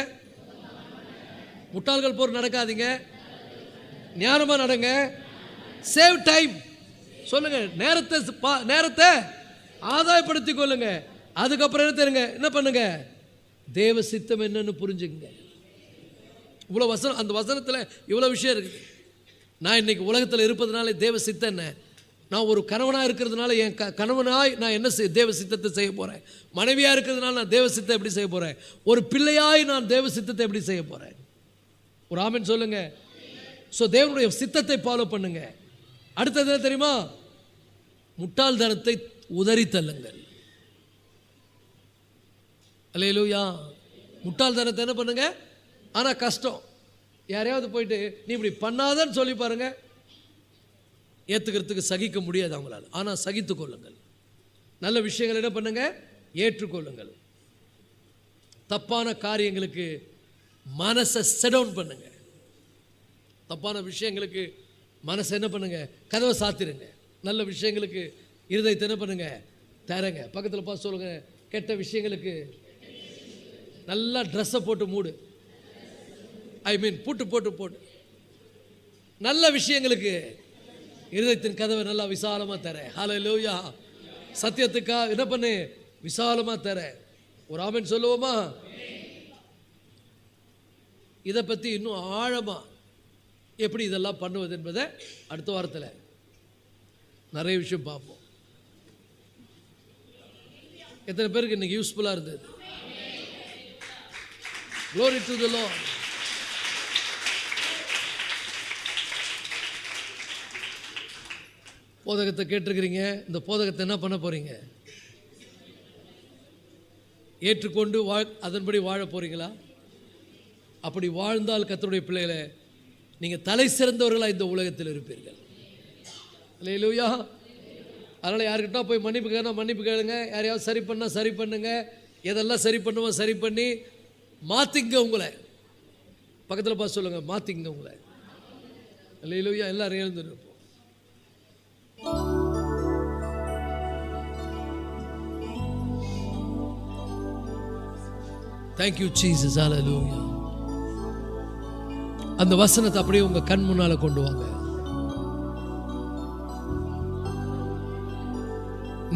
முட்டாள்கள் போர் நடக்காதீங்க, ஞானமாக நடங்க, சேவ் டைம். சொல்லுங்க, நேரத்தை ஆதாயப்படுத்திக் கொள்ளுங்க. அதுக்கப்புறம் என்ன தெரியுங்க, என்ன பண்ணுங்க, தேவ சித்தம் என்னன்னு புரிஞ்சுங்க. இவ்வளோ வசனம், அந்த வசனத்தில் இவ்வளோ விஷயம் இருக்குது. நான் இன்னைக்கு உலகத்தில் இருப்பதுனால தேவ சித்தம் என்ன, நான் ஒரு கணவனாக இருக்கிறதுனால என் கணவனாய் நான் என்ன தேவ சித்தத்தை செய்ய போகிறேன், மனைவியாக இருக்கிறதுனால நான் தேவ சித்தத்தை எப்படி செய்ய போகிறேன், ஒரு பிள்ளையாய் நான் தேவ சித்தத்தை எப்படி செய்ய போகிறேன். ஒரு ஆமென் சொல்லுங்க. ஸோ தேவனுடைய சித்தத்தை ஃபாலோ பண்ணுங்க. அடுத்தது என்ன தெரியுமா, முட்டாள்தனத்தை உதறி தள்ளுங்கள். அல்லேலூயா. முட்டாள்தனத்தை என்ன பண்ணுங்க, ஆனால் கஷ்டம். யாரையாவது போயிட்டு நீ இப்படி பண்ணாதன்னு சொல்லி பாருங்க, ஏற்றுக்கிறதுக்கு சகிக்க முடியாது அவங்களால. ஆனால் சகித்து கொள்ளுங்கள். நல்ல விஷயங்கள் என்ன பண்ணுங்க, ஏற்றுக்கொள்ளுங்கள். தப்பான காரியங்களுக்கு மனசை செடவுன் பண்ணுங்க. தப்பான விஷயங்களுக்கு மனசை என்ன பண்ணுங்க, கதவை சாத்திருங்க. நல்ல விஷயங்களுக்கு இருதயத்தை என்ன பண்ணுங்க, தரங்க. பக்கத்தில் பார்த்து சொல்லுங்க, கெட்ட விஷயங்களுக்கு நல்லா ட்ரெஸ்ஸை போட்டு மூடு. போட்டு நல்ல விஷயங்களுக்கு இருதயத்தின் கதவை நல்லா விசாலமாக தர. ஹல்லேலூயா. சத்தியத்துக்காக என்ன பண்ணு, விசாலமாக தர. ஒரு ஆமென் சொல்லுவோமா? இதை பற்றி இன்னும் ஆழமாக எப்படி இதெல்லாம் பண்ணுவது என்பதை அடுத்த வாரத்தில் நிறைய விஷயம் பார்ப்போம். எத்தனை பேருக்கு இன்னைக்கு யூஸ்ஃபுல்லாக இருந்தது? Glory to the Lord. போதகத்தை கேட்டிருக்கிறீங்க. இந்த போதகத்தை என்ன பண்ண போகிறீங்க? ஏற்றுக்கொண்டு அதன்படி வாழ போகிறீங்களா? அப்படி வாழ்ந்தால் கர்த்தருடைய பிள்ளைகளை நீங்கள் தலை சிறந்தவர்களாக இந்த உலகத்தில் இருப்பீர்கள். அல்லேலூயா. அதனால் யாருக்கிட்ட போய் மன்னிப்பு கேட்கணும், மன்னிப்பு கேளுங்க. யாரையாவது சரி பண்ணால் சரி பண்ணுங்க. எதெல்லாம் சரி பண்ணுவோம் சரி பண்ணி மாற்றிங்க. உங்களை பக்கத்தில் பார்த்து சொல்லுங்கள், மாற்றிங்க உங்களை. அல்லேலூயா. எல்லாரும் எழுந்து இருப்போம். Thank you Jesus. Hallelujah. அந்த வசனத்தை அப்படியே உங்க கண் முன்னால கொண்டு வாங்க.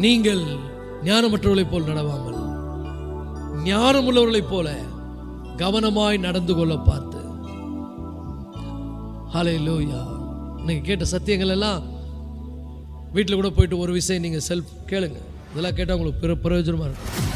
நீங்கள் ஞானமற்றவர்களைப் போல் நடவாமல் ஞானமுள்ளவர்களைப் போல கவனமாய் நடந்து கொள்ள பார்த்து. ஹல்லேலூயா. நீங்க கேட்ட சத்தியங்கள் எல்லாம் வீட்டில் கூட போயிட்டு ஒரு விஷயம் நீங்க செல்ஃப் கேளுங்க. இதெல்லாம் கேட்டால் உங்களுக்கு பிரயோஜனமா இருக்கும்.